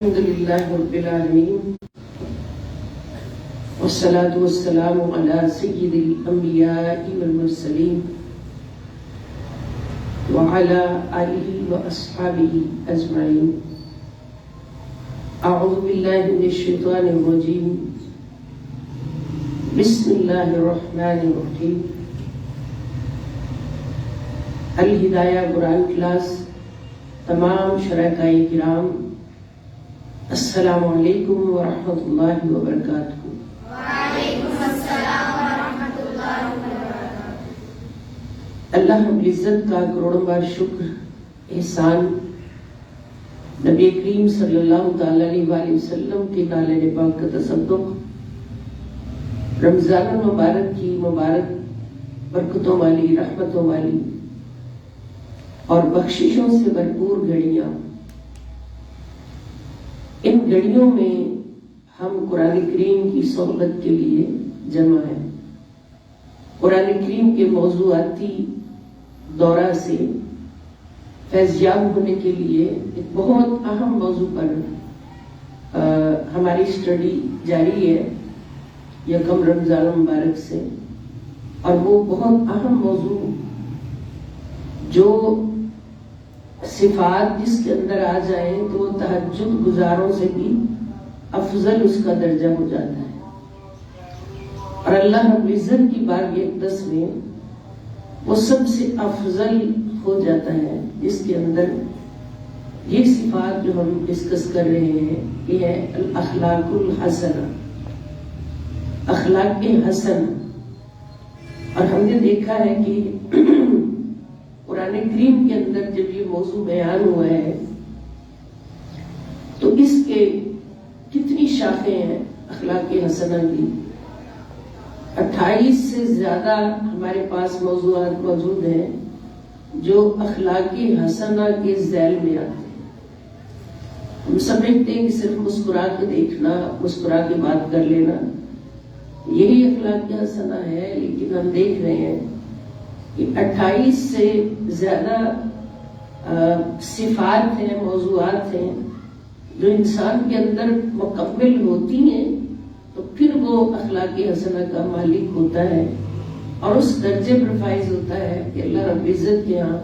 الحمد لله رب العالمين والصلاة والسلام على سيد الأنبياء والمرسلين وعلى آله وأصحابه أجمعين. أعوذ بالله من الشيطان الرجيم. بسم الله الرحمن الرحيم. الہدایہ قرآن کلاس تمام شرکائے کرام، السلام علیکم ورحمۃ اللہ وبرکاتہ۔ وعلیکم السلام ورحمۃ اللہ وبرکاتہ۔ اللہ رب العزت کا کروڑوں بار شکر احسان، نبی کریم صلی اللہ تعالی علیہ وآلہ وسلم کے نالے پاک کا تصدق، رمضان المبارک کی مبارک برکتوں والی، رحمتوں والی اور بخششوں سے بھرپور گھڑیاں، ان گھڑیوں میں ہم قرآن کریم کی صحبت کے لیے جمع ہیں۔ قرآن کریم کے موضوعاتی دورہ سے فیض یاب ہونے کے لیے ایک بہت اہم موضوع پر ہماری اسٹڈی جاری ہے یکم رمضان مبارک سے، اور وہ بہت اہم موضوع جو صفات جس کے اندر آ جائیں تو وہ تہجد گزاروں سے بھی افضل اس کا درجہ ہو جاتا ہے، اور اللہ رب العزت کی بارگاہ اقدس میں وہ سب سے افضل ہو جاتا ہے، جس کے اندر یہ صفات جو ہم ڈسکس کر رہے ہیں یہ ہے الاخلاق الحسنہ، اخلاق حسن۔ اور ہم نے دیکھا ہے کہ قرآن کریم کے اندر جب یہ موضوع بیان ہوا ہے تو اس کے کتنی شاخیں ہیں اخلاق حسنہ کی، 28 سے زیادہ ہمارے پاس موضوعات موجود ہیں جو اخلاق حسنہ کے ذیل میں آتے ہیں۔ ہم سمجھتے ہیں کہ صرف مسکرا کے دیکھنا، مسکرا کے بات کر لینا یہی اخلاق حسنہ ہے، لیکن ہم دیکھ رہے ہیں کہ 28 سے زیادہ صفات ہیں، موضوعات ہیں جو انسان کے اندر مکمل ہوتی ہیں تو پھر وہ اخلاق حسنہ کا مالک ہوتا ہے اور اس درجے پر فائز ہوتا ہے کہ اللہ رب العزت کے ہاں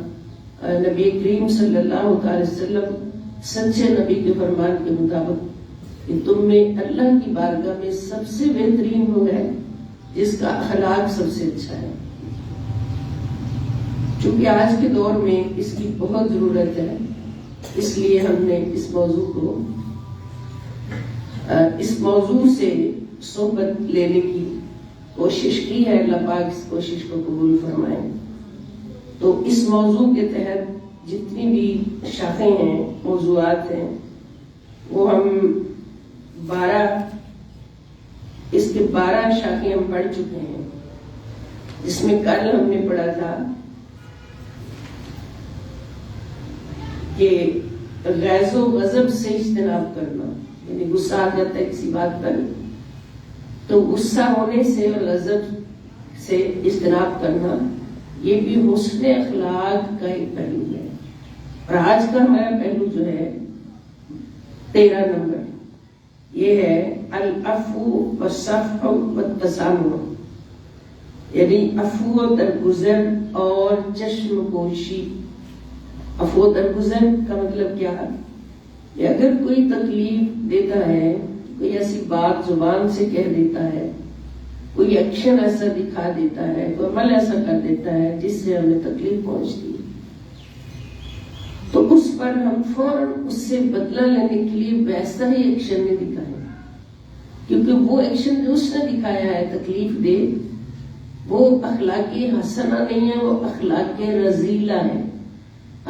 نبی کریم صلی اللہ علیہ وسلم سچے نبی کے فرمان کے مطابق کہ تم میں اللہ کی بارگاہ میں سب سے بہترین وہ ہے جس کا اخلاق سب سے اچھا ہے۔ چونکہ آج کے دور میں اس کی بہت ضرورت ہے، اس لیے ہم نے اس موضوع سے صحبت لینے کی کوشش کی ہے۔ اللہ پاک اس کوشش کو قبول فرمائے۔ تو اس موضوع کے تحت جتنی بھی شاخیں ہیں، موضوعات ہیں، وہ ہم 12 شاخیں ہم پڑھ چکے ہیں، جس میں کل ہم نے پڑھا تھا کہ غیظ و غضب سے اجتناب کرنا، یعنی غصہ آ جاتا ہے کسی بات پر تو غصہ ہونے سے اور غضب سے اجتناب کرنا یہ بھی حسن اخلاق کا ایک پہلو ہے۔ اور آج کا ہمارا پہلو جو ہے 13 نمبر، یہ ہے العفو والصفح والتسامح، یعنی عفو درگزر اور چشم پوشی۔ عفو درگزر کا مطلب کیا ہے کہ اگر کوئی تکلیف دیتا ہے، کوئی ایسی بات زبان سے کہہ دیتا ہے، کوئی ایکشن ایسا دکھا دیتا ہے، کوئی عمل ایسا کر دیتا ہے جس سے ہمیں تکلیف پہنچتی ہے، تو اس پر ہم فوراً اس سے بدلہ لینے کے لیے ویسا ہی ایکشن نہیں دکھائیں، کیونکہ وہ ایکشن جو اس نے دکھایا ہے تکلیف دے، وہ اخلاق حسنہ نہیں ہے، وہ اخلاق رذیلہ ہے،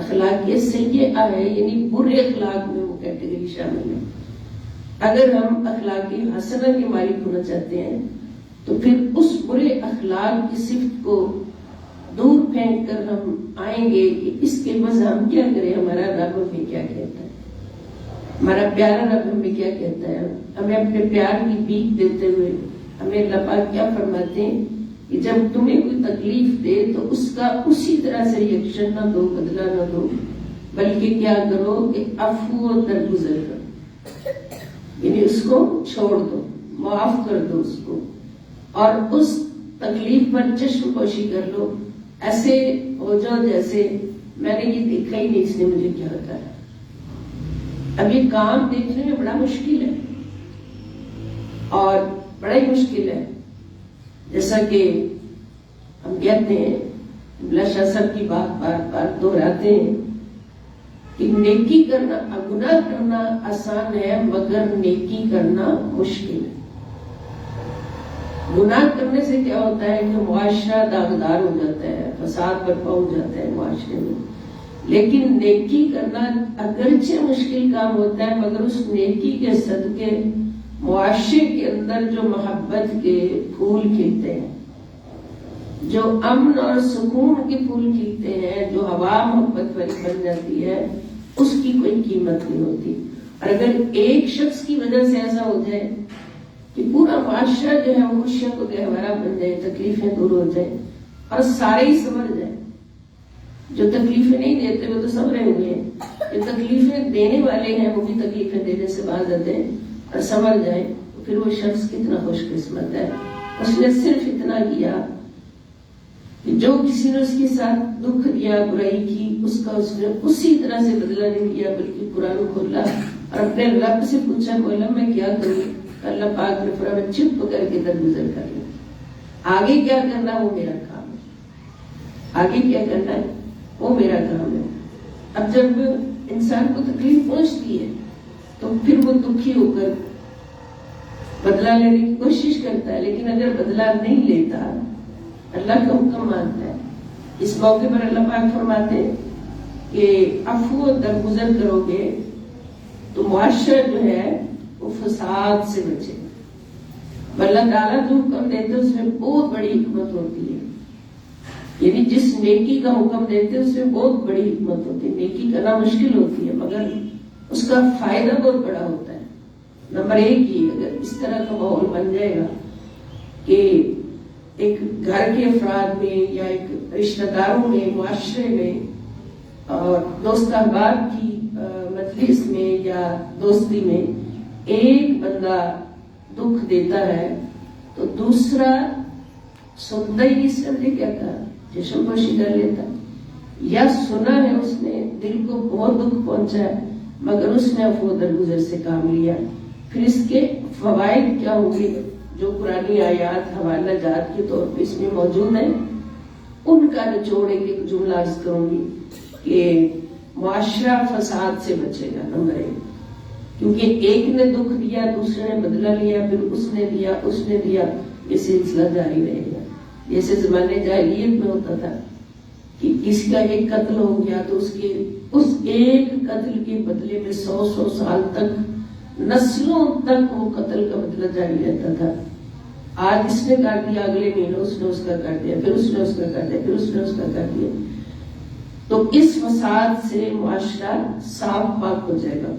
اخلاق سیئہ ہے، یعنی برے اخلاق میں وہ کیٹیگری شامل ہے۔ اگر ہم اخلاق حسنہ کے مالک ہونا چاہتے ہیں تو پھر اس برے اخلاق کی صفت کو دور پھینک کر ہم آئیں گے کہ اس کے مزہ ہم کیا کریں، ہمارا رب ہمیں کیا کہتا ہے، ہمارا پیارا رب ہمیں کیا کہتا ہے، ہمیں اپنے پیار کی بھیک دیتے ہوئے ہمیں اللہ پاک کیا فرماتے ہیں کہ جب تمہیں کوئی تکلیف دے تو اس کا اسی طرح سے ریئیکشن نہ دو، بدلہ نہ دو، بلکہ کیا کرو کہ عفو و درگزر کرو۔ یعنی اس کو چھوڑ دو، معاف کر دو اس کو، اور اس تکلیف پر چشم پوشی کر لو، ایسے ہو جاؤ جیسے میں نے یہ دیکھا ہی نہیں اس نے مجھے کیا کرا۔ اب یہ کام دیکھنے میں بڑا مشکل ہے اور بڑا ہی مشکل ہے، جیسا کہ ہم کہتے ہیں، بلا شاہ صاحب کی بات بار بار دہراتے ہیں کہ نیکی کرنا، گناہ کرنا آسان ہے مگر نیکی کرنا مشکل ہے۔ گناہ کرنے سے کیا ہوتا ہے کہ معاشرہ داغدار ہو جاتا ہے، فساد برپا ہو جاتا ہے معاشرے میں، لیکن نیکی کرنا اگرچہ مشکل کام ہوتا ہے مگر اس نیکی کے صدقے معاشرے کے اندر جو محبت کے پھول کھلتے ہیں، جو امن اور سکون کے پھول کھلتے ہیں، جو ہوا محبت والی بن جاتی ہے، اس کی کوئی قیمت نہیں ہوتی۔ اور اگر ایک شخص کی وجہ سے ایسا ہو جائے کہ پورا معاشرہ جو ہے وہ خوشیوں کو گہوارہ بن جائے، تکلیفیں دور ہو جائیں اور سارے ہی سمجھ جائیں، جو تکلیفیں نہیں دیتے وہ تو سمجھے ہوئے ہیں، جو تکلیفیں دینے والے ہیں وہ بھی تکلیفیں دینے سے باز آتے ہیں اور سمجھ جائیں، تو پھر وہ شخص کتنا خوش قسمت ہے، اس نے صرف اتنا کیا کہ جو کسی نے اس کے ساتھ دکھ دیا، برائی کی، اس کا اس نے اسی طرح سے بدلہ نہیں لیا بلکہ قرآن کھولا اور اپنے رب سے پوچھا، مولا میں کیا کروں؟ اللہ پاک نے فرمایا چپ کر کے درگزر کر لیا، آگے کیا کرنا وہ میرا کام ہے، آگے کیا کرنا ہے وہ میرا کام ہے۔ اب جب انسان کو تکلیف پہنچتی ہے تو پھر وہ دکھی ہو کر بدلہ لینے کی کوشش کرتا ہے، لیکن اگر بدلہ نہیں لیتا، اللہ کا حکم مانتا ہے، اس موقع پر اللہ پاک فرماتے ہیں کہ عفو درگزر کرو گے تو معاشرہ جو ہے وہ فساد سے بچے گا۔ اللہ تعالیٰ جو حکم دیتے اس میں بہت بڑی حکمت ہوتی ہے، یعنی جس نیکی کا حکم دیتے اس میں بہت بڑی حکمت ہوتی ہے۔ نیکی کرنا مشکل ہوتی ہے مگر اس کا فائدہ بہت بڑا ہوتا ہے۔ نمبر ایک یہ، اگر اس طرح کا ماحول بن جائے گا کہ ایک گھر کے افراد میں یا ایک رشتہ داروں میں، معاشرے میں اور دوست احباب کی مجلس میں یا دوستی میں ایک بندہ دکھ دیتا ہے تو دوسرا سنتا ہی نہیں، سمجھے کیا کہا، چشم پوشی کر لیتا، یا سنا ہے اس نے، دل کو بہت دکھ پہنچا ہے مگر اس نے عفو درگزر سے کام لیا۔ پھر اس کے فوائد کیا ہوں گے جو قرآنی آیات حوالہ جات کے طور پہ اس میں موجود ہیں، ان کا نچوڑ ایک جملہ عرض کروں گی کہ معاشرہ فساد سے بچے گا۔ نمبر ایک، کیونکہ ایک نے دکھ دیا، دوسرے نے بدلہ لیا، پھر اس نے دیا، اس نے دیا، یہ سلسلہ جاری رہے گا۔ جیسے زمانے جاہلیت میں ہوتا تھا کہ کسی کا ایک قتل ہو گیا تو اس ایک قتل کے بدلے میں 100 سال تک، نسلوں تک وہ قتل کا بدلہ جاری رہتا تھا۔ آج اس نے کر دیا، اگلے مہینے اس نے اس کا کر دیا، پھر اس نے اس کا کر دیا، پھر اس نے اس کا کر دیا، تو اس فساد سے معاشرہ صاف پاک ہو جائے گا۔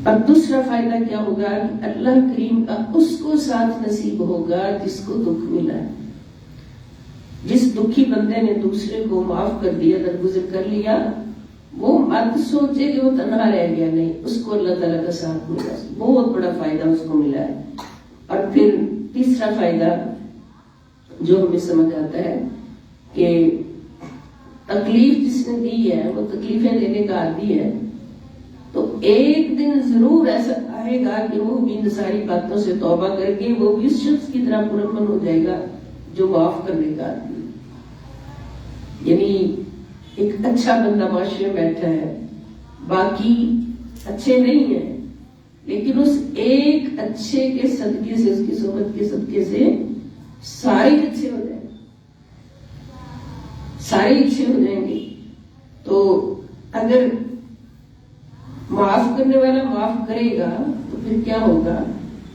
اور دوسرا فائدہ کیا ہوگا کہ اللہ کریم کا اس کو ساتھ نصیب ہوگا جس کو دکھ ملا ہے۔ جس دکھی بندے نے دوسرے کو معاف کر دیا، درگزر کر لیا، وہ مت سوچے کہ وہ تنہا رہ گیا، نہیں، اس کو اللہ تعالیٰ کا ساتھ ملا، بہت بڑا فائدہ اس کو ملا ہے۔ اور پھر تیسرا فائدہ جو ہمیں سمجھ آتا ہے کہ تکلیف جس نے دی ہے وہ تکلیفیں دینے کا عادی ہے، تو ایک دن ضرور ایسا آئے گا کہ وہ بھی ان ساری باتوں سے توبہ کر کے وہ بھی اس شخص کی طرح پرامن ہو جائے گا جو معاف کرنے کا عادی ہے۔ یعنی ایک اچھا بندہ معاشرے میں بیٹھا ہے، باقی اچھے نہیں ہیں، لیکن اس ایک اچھے کے صدقے سے، اس کی صحبت کے صدقے سے سارے اچھے ہو جائیں گے، سارے اچھے ہو جائیں گے۔ تو اگر معاف کرنے والا معاف کرے گا تو پھر کیا ہوگا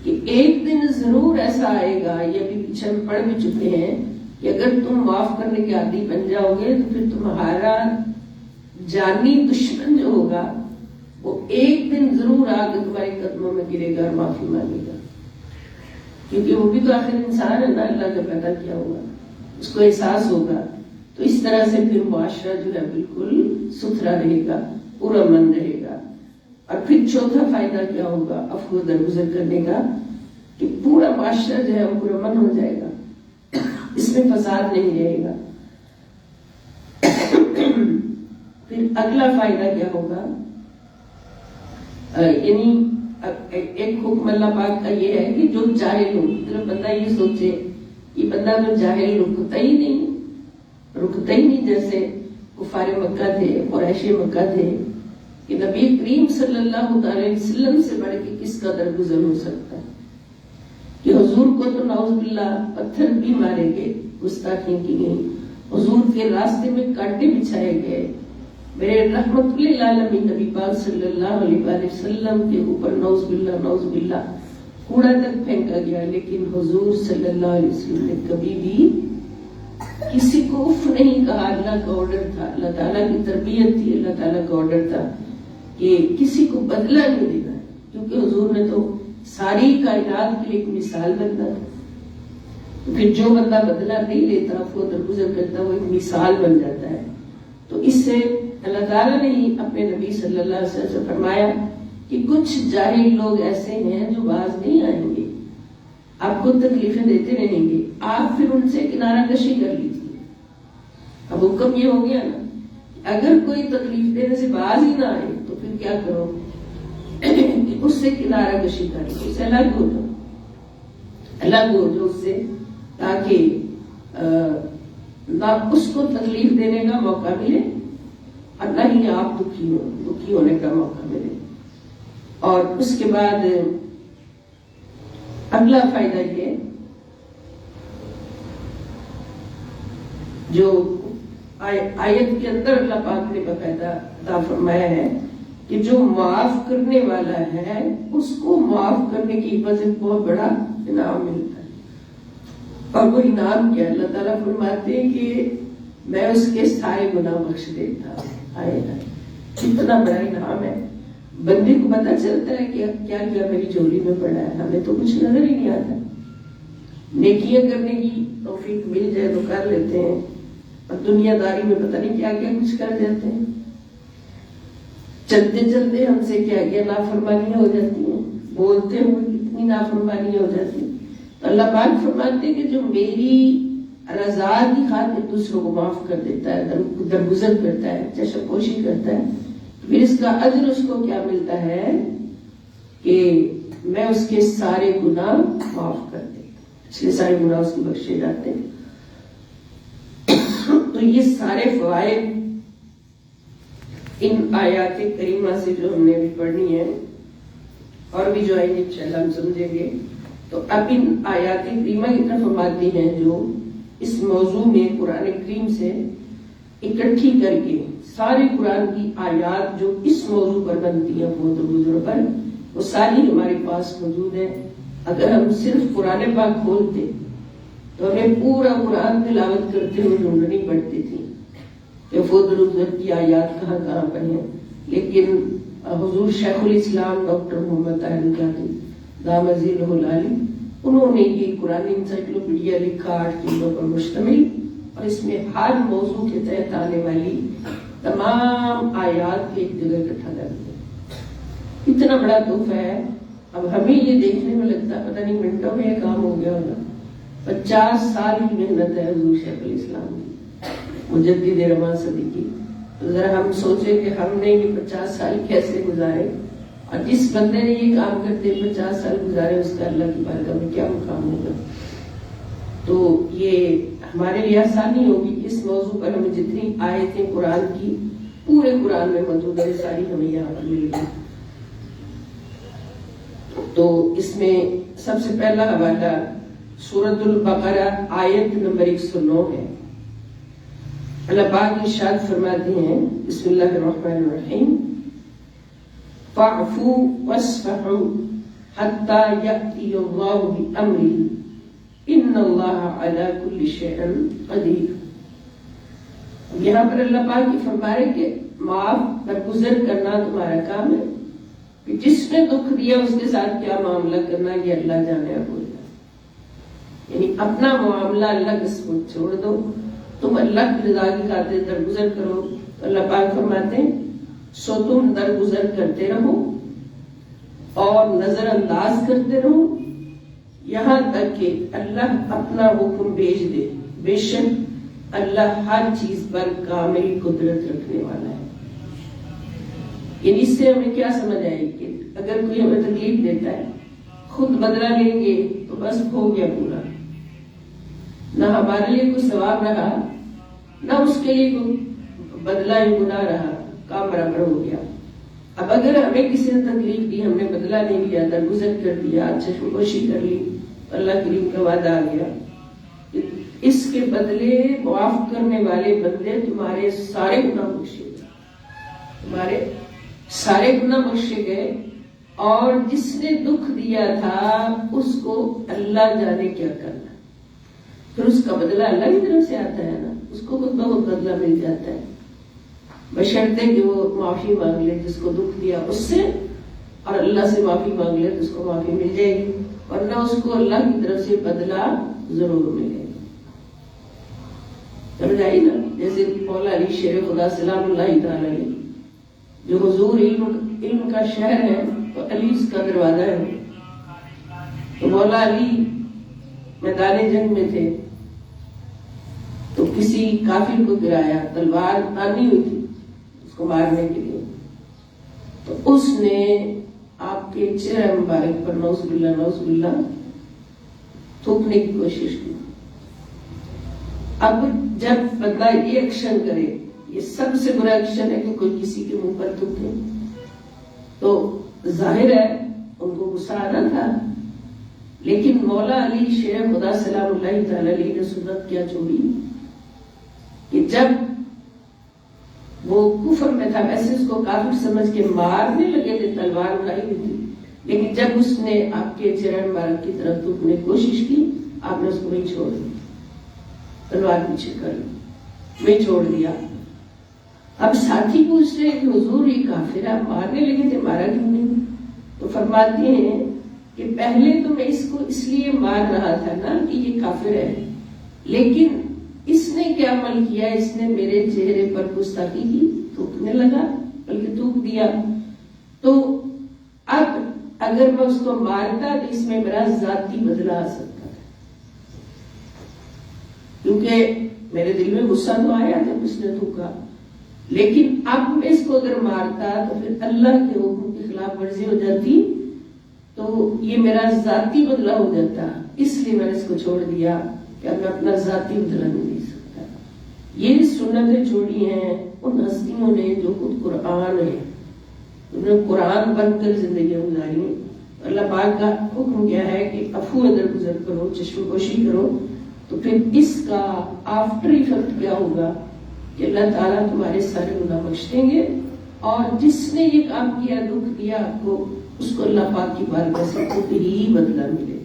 کہ ایک دن ضرور ایسا آئے گا، یہ بھی پیچھے ہم پڑھ بھی چکے ہیں کہ اگر تم معاف کرنے کے عادی بن جاؤ گے تو پھر تمہارا جانی دشمن جو ہوگا وہ ایک دن ضرور آ کے تمہارے قدموں میں گرے گا اور معافی مانگے گا، کیونکہ وہ بھی تو آخر انسان ہے نا، اللہ کا پیدا کیا ہوا، اس کو احساس ہوگا۔ تو اس طرح سے پھر معاشرہ جو ہے بالکل ستھرا رہے گا، پرامن رہے گا۔ اور پھر چوتھا فائدہ کیا ہوگا عفو درگزر کرنے کا کہ پورا معاشرہ جو ہے وہ پرامن ہو جائے گا، اس میں فساد نہیں رہے گا۔ پھر اگلا فائدہ کیا ہوگا، یعنی ایک حکم اللہ پاک کا یہ ہے کہ جو جاہل ہو، مطلب بندہ یہ سوچے یہ بندہ تو جاہل رکتا ہی نہیں، جیسے کفار مکہ تھے، قریش مکہ تھے کہ نبی کریم صلی اللہ علیہ وسلم سے بڑھ کے کس کا درگزر ہو سکتا ہے، کہ حضور کو تو نعوذ باللہ پتھر بھی مارے گئے، گستاخیاں کی گئی، حضور کے راستے میں کانٹے بچھائے گئے، میرے رحمت للعالمین نبی پاک صلی اللہ علیہ وسلم کے اوپر نعوذ باللہ کوڑا تک پھینکا گیا، لیکن حضور صلی اللہ علیہ وسلم نے کبھی بھی کسی کو اف نہیں کہا۔ اللہ کا آرڈر تھا، اللہ تعالیٰ کی تربیت تھی، اللہ تعالیٰ کا آرڈر تھا کہ کسی کو بدلہ نہیں دینا ہے، کیونکہ حضور نے تو ساری کائنات کے لیے ایک مثال بننا ہے، پھر جو بندہ بدلہ نہیں لیتا، عفو درگزر کرتا، وہ ایک مثال بن جاتا ہے۔ تو اس سے اللہ تعالیٰ نے ہی اپنے نبی صلی اللہ علیہ وسلم سے فرمایا کہ کچھ جاہل لوگ ایسے ہیں جو باز نہیں آئیں گے، آپ کو تکلیفیں دیتے رہیں گے، آپ پھر ان سے کنارہ کشی کر لیجیے۔ اب حکم یہ ہو گیا نا، اگر کوئی تکلیف دینے سے باز ہی نہ آئے تو پھر کیا کرو، اس سے کنارہ کشی کر لو، اس سے الگ ہو جاؤ اس سے، تاکہ نہ اس کو تکلیف دینے کا موقع ملے اور نہ ہی آپ دکھی ہونے کا موقع ملے۔ اور اس کے بعد اگلا فائدہ یہ جو آیت کے اندر اللہ پاک نے باقاعدہ عطا فرمایا ہے کہ جو معاف کرنے والا ہے اس کو معاف کرنے کی عوض ایک بہت بڑا انعام ملتا ہے، اور وہ انعام کیا، اللہ تعالیٰ فرماتے ہیں کہ میں اس کے سارے گناہ بخش دیتا ہوں۔ اتنا بڑا انعام ہے، بندے کو پتا چلتا ہے کہ کیا کیا میری جھولی میں پڑا ہے، ہمیں تو کچھ نظر ہی نہیں آتا، نیکیاں کرنے کی توفیق مل جائے تو کر لیتے ہیں، اور دنیا داری میں پتہ نہیں کیا کیا کچھ کر جاتے ہیں، چلتے چلتے ہم سے کیا کیا نافرمانیاں ہو جاتی ہیں، بولتے ہوئے کتنی نافرمانیاں ہو جاتی ہیں۔ تو اللہ پاک فرماتے ہیں کہ جو میری رضا کی خاطر دوسروں کو معاف کر دیتا ہے، درگزر کرتا ہے، چشم پوشی کرتا ہے، پھر اس کا اجر اس کو کیا ملتا ہے کہ میں اس کے سارے گناہ معاف کر دیتا ہوں، اس کے سارے گناہ اس کو بخشے جاتے ہیں۔ تو یہ سارے فوائد ان آیات کریمہ سے جو ہم نے بھی پڑھنی ہے اور بھی جو آئیں گے انشاءاللہ ہم سمجھیں گے۔ تو اب ان آیات کریمہ کی طرف ہم آتے ہیں جو اس موضوع میں قرآن کریم سے اکٹھی کر کے سارے قرآن کی آیات جو اس موضوع پر بنتی ہیں وہ درگزر پر، وہ ساری ہمارے پاس موجود ہے۔ اگر ہم صرف قرآن پاک کھولتے تو ہمیں پورا قرآن تلاوت کرتے ہوئے ڈھونڈنی پڑتی تھی کہ وہ درگزر کی آیات کہاں کہاں پر ہیں، لیکن حضور شیخ الاسلام ڈاکٹر محمد طاہر القادری دامت ظلہ العالی، انہوں نے یہ قرآن انسائکلوپیڈیا لکھا 8 جلدوں پر مشتمل، اور اس میں ہر موضوع کے تحت آنے والی تمام آیات کو ایک جگہ اکٹھا کر دیا۔ اتنا بڑا تحفہ ہے۔ اب ہمیں یہ دیکھنے میں لگتا ہے پتہ نہیں منٹوں میں یہ کام ہو گیا ہوگا، 50 سال کی محنت ہے حضور شیخ الاسلام کی، مجدد رواں صدی کی۔ تو ذرا ہم سوچیں کہ ہم نے یہ 50 سال کیسے گزارے، اور جس بندے نے یہ کام کرتے 50 سال گزارے اس کا اللہ کی بارگاہ میں کیا مقام ہوگا۔ تو یہ ہمارے لیے آسانی ہوگی کہ اس موضوع پر ہمیں جتنی آیتیں قرآن کی پورے قرآن میں موجود ہے ساری ہمیں یہاں پر مل گئی۔ تو اس میں سب سے پہلا حوالہ سورۃ البقرہ آیت نمبر 109 ہے۔ اللہ پاک ارشاد فرماتے ہیں بسم اللہ الرحمن الرحیم فَاعْفُوا وَاصْفَحُوا حَتَّى يَأْتِيَ اللَّهُ بِأَمْرِهِ إِنَّ اللَّهَ عَلَى كُلِّ شَيْءٍ قَدِيرٌ۔ یہاں پر اللہ پاک یہ فرما رہے کہ معاف درگزر کرنا تمہارا کام ہے، کہ جس نے دکھ دیا اس کے ساتھ کیا معاملہ کرنا یہ اللہ جانے اب ہوگا، یعنی اپنا معاملہ اللہ کے سپرد چھوڑ دو، تم اللہ کی رضا کی خاطر درگزر کرو۔ اللہ پاک فرماتے ہیں سو تم درگزر کرتے رہو اور نظر انداز کرتے رہو یہاں تک کہ اللہ اپنا حکم بھیج دے. بے شک اللہ ہر چیز پر کامل قدرت رکھنے والا ہے. یعنی اس سے ہمیں کیا سمجھ آئے کہ اگر کوئی ہمیں تکلیف دیتا ہے خود بدلہ لیں گے تو بس ہو گیا پورا. نہ ہمارے لیے کوئی ثواب رہا نہ اس کے لیے کوئی بدلہ یا گناہ رہا, کام برابر ہو گیا. اب اگر ہمیں کسی نے تکلیف دی, ہم نے بدلہ نہیں لیا, درگزر کر دیا, چشم پوشی کر لی, اللہ کریم کا وعدہ آ گیا اس کے بدلے معاف کرنے والے بندے تمہارے سارے گناہ بخشے گئے, تمہارے سارے گناہ بخشے گئے. اور جس نے دکھ دیا تھا اس کو اللہ جانے کیا کرنا, پھر اس کا بدلہ اللہ کی طرف سے آتا ہے نا, اس کو خود بہت بدلہ مل جاتا ہے بشرطے کہ وہ معافی مانگ لے جس کو دکھ دیا اس سے, اور اللہ سے معافی مانگ لے تو اس کو معافی مل جائے گی, ورنہ اس کو اللہ کی طرف سے بدلہ ضرور ملے گا. سمجھ آئی نا؟ جیسے مولا علی شیر خدا سلام اللہ تعالی علیہ جو حضور علم کا شہر ہے تو علی اس کا دروازہ ہے. تو مولا علی میدان جنگ میں تھے تو کسی کافر کو گرایا, تلوار تانی ہوئی تھی اس کو مارنے کے لیے, تو اس نے آپ کے چہرہ مبارک پر نعوذ باللہ تھوکنے کی کوشش کی. اب جب بندہ یہ ایکشن کرے, یہ سب سے برا ایکشن ہے کہ کوئی کسی کے منہ پر تھوکے, تو ظاہر ہے ان کو غصہ آنا تھا, لیکن مولا علی شیر خدا سلام اللہ تعالی علیہ نے سنت کیا چھوڑی کہ جب وہ کفر میں تھا, ویسے اس کو کافر سمجھ کے مارنے لگے تھے, تلوار اٹھائی ہوئی تھی, لیکن جب اس نے آپ کے چہرہ مبارک کی طرف تھوکنے کی کوشش کی آپ نے اس کو وہیں چھوڑ دیا, تلوار پیچھے کر لی, وہیں چھوڑ دیا. اب ساتھی پوچھ رہے کہ حضور یہ کافر آپ مارنے لگے تھے, مارا کیوں نہیں؟ تو فرماتے ہیں کہ پہلے تو میں اس کو اس لیے مار رہا تھا نا کہ یہ کافر ہے, لیکن اس نے کیا عمل کیا, اس نے میرے چہرے پر گستاخی کی, تھوکنے لگا, بلکہ تھوک دیا. تو اب اگر میں اس کو مارتا تو اس میں میرا ذاتی بدلہ آ سکتا تھا, کیونکہ میرے دل میں غصہ تو آیا تھا اس نے تھوکا, لیکن اب میں اس کو اگر مارتا تو پھر اللہ کے حکم کی خلاف ورزی ہو جاتی, تو یہ میرا ذاتی بدلہ ہو جاتا. اس لیے میں نے اس کو چھوڑ دیا کہ اب میں اپنا ذاتی بدلہ نہیں دے سکتا. یہ سنتیں چھوڑی ہیں ان ہستیوں نے جو خود قرآن ہے, انہوں نے قرآن بن کر زندگیاں گزاری ہیں. اللہ پاک کا حکم کیا ہے کہ عفو درگزر کرو, چشم پوشی کرو, تو پھر اس کا آفٹر ایفیکٹ کیا ہوگا کہ اللہ تعالیٰ تمہارے سارے گناہ بخش دیں گے, اور جس نے یہ کام کیا, دکھ دیا آپ کو, اس کو اللہ پاک کی بارگاہ سے خود ہی بدلہ ملے.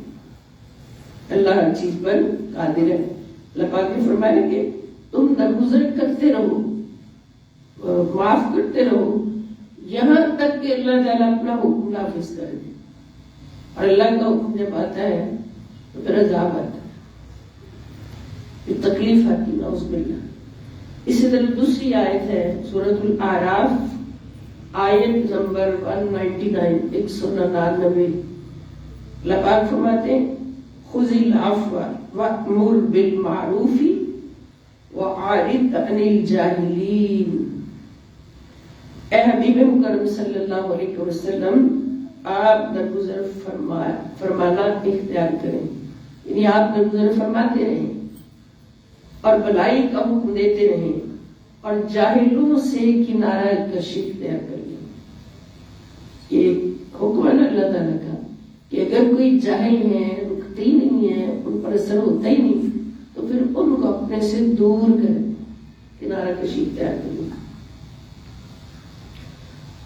اللہ ہر چیز پر قادر ہے. اللہ پاک نے فرمایا کہ تم درگزر کرتے رہو, معاف کرتے رہو, یہاں تک کہ اللہ تعالیٰ اپنا حکم نافذ کر دے. اور اللہ کا حکم جب آتا ہے تو پھر عذاب آتا ہے, پھر تکلیف آتی, نعوذ باللہ. اسی طرح دوسری آیت ہے سورۃ الاعراف آیت نمبر 199, 199. اللہ پاک فرماتے ہیں خذ العفو وأمر بالمعروف وأعرض عن الجاہلین. اے حبیب مکرم صلی اللہ علیہ وسلم, آپ درگزر فرمانا اختیار کریں, یعنی آپ درگزر فرماتے رہیں اور بھلائی کا حکم دیتے رہیں, اور جاہلوں سے کنارہ کشی اختیار کریں. یہ حکم ہے اللہ تعالیٰ کا کہ اگر کوئی جاہل ہے, رکتے ہی نہیں ہے, ان پر اثر ہوتا ہی نہیں, تو پھر ان کو اپنے سے دور کریں, کنارہ کشی اختیار کریں.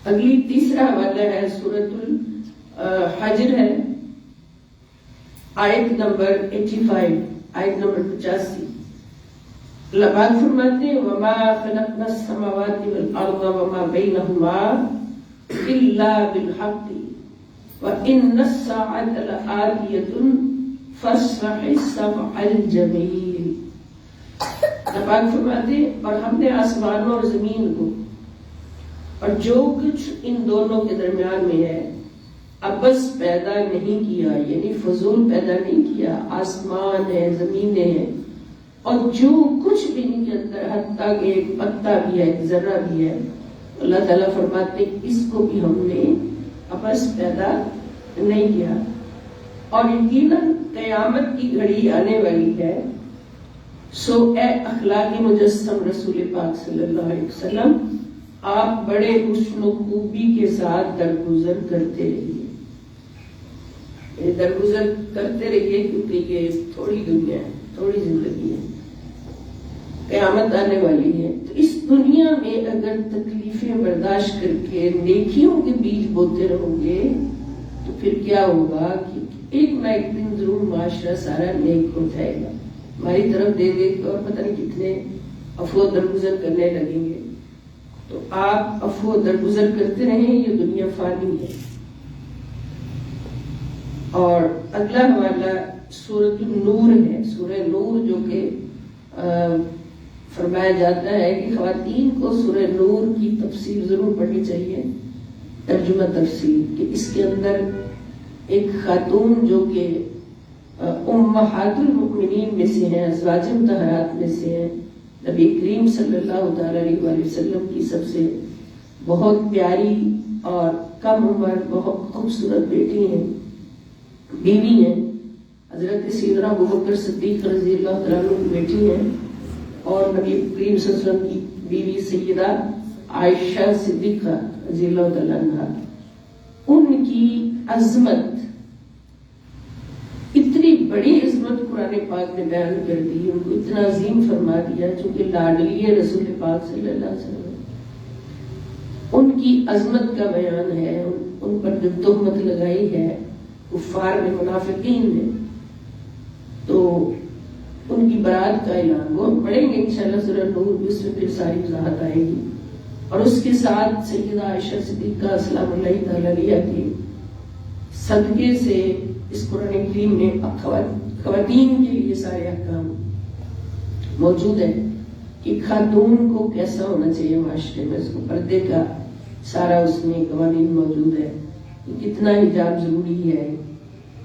اگلی تیسرا حوالہ ہے سورۃ الحجر ہے, آیت نمبر 85, آیت نمبر 85. اللہ پاک فرماتے ہیں وما خلقنا السماوات والارض وما بینہما الا بالحق وان الساعة لآتیۃ فاصفح الصفح الجمیل. اللہ پاک فرماتے ہیں اور ہم نے آسمانوں اور زمین کو اور جو کچھ ان دونوں کے درمیان میں ہے ابس پیدا نہیں کیا، یعنی فضول پیدا نہیں کیا. آسمان ہے، زمینیں ہیں، اور جو کچھ بھی ان کے اندر، حتیٰ کہ ایک پتا بھی ہے، ایک ذرہ بھی ہے، اللہ تعالیٰ فرماتے ہیں اس کو بھی ہم نے ابس پیدا نہیں کیا. اور یقیناً قیامت کی گھڑی آنے والی ہے. سو اے اخلاقی مجسم رسول پاک صلی اللہ علیہ وسلم، آپ بڑے حسن و خوبی کے ساتھ درگزر کرتے رہیے. درگزر کرتے رہیے کیونکہ یہ تھوڑی دنیا ہے، تھوڑی زندگی ہے، قیامت آنے والی ہے. تو اس دنیا میں اگر تکلیفیں برداشت کر کے نیکیوں کے بیج بوتے رہو گے تو پھر کیا ہوگا کہ ایک نہ ایک دن ضرور معاشرہ سارا نیک ہو جائے گا. ہماری طرف دے دے اور پتہ نہیں کتنے افو درگزر کرنے لگیں گے. تو آپ افو درگزر کرتے رہیں، یہ دنیا فانی ہے. اور اگلا حوالہ سورۃ النور ہے. سورہ نور جو کہ فرمایا جاتا ہے کہ خواتین کو سورہ نور کی تفسیر ضرور پڑھنی چاہیے، ترجمہ تفسیر، کہ اس کے اندر ایک خاتون جو کہ امہات المؤمنین میں سے ہیں، ازواج مطہرات میں سے ہیں، نبی کریم صلی اللہ تعالی علیہ وآلہ وسلم کی سب سے بہت پیاری اور کم عمر بہت خوبصورت بیٹی ہیں، بیوی ہیں. حضرت سیدنا ابوبکر صدیق رضی اللہ تعالیٰ عنہ کی بیٹی ہیں، اور نبی کریم صلی اللہ علیہ وسلم کی بیوی سیدہ عائشہ صدیقہ رضی اللہ تعالیٰ عنہ. ان کی عظمت، اتنی بڑی عظمت قرآن پاک نے بیان کر دی، ان کو اتنا عظیم فرما دیا چونکہ لاڈلی ہے رسول پاک صلی اللہ علیہ وسلم. ان کی عظمت کا بیان ہے. ان پر جو تہمت لگائی ہے کفار نے، منافقین نے، تو ان کی برات کا اعلان وہ پڑھیں گے انشاءاللہ سورہ نور بھی، اس میں پھر ساری وضاحت آئے گی. اور اس کے ساتھ سیدہ عائشہ صدیقہ سلام اللہ تعالی علیہا کے صدقے سے اس قرآن کریم میں خواتین کے لیے سارے احکام موجود ہیں کہ خاتون کو کیسا ہونا چاہیے معاشرے میں. اس کو پردے کا سارا اس میں قوانین موجود ہے، کتنا حجاب ضروری ہے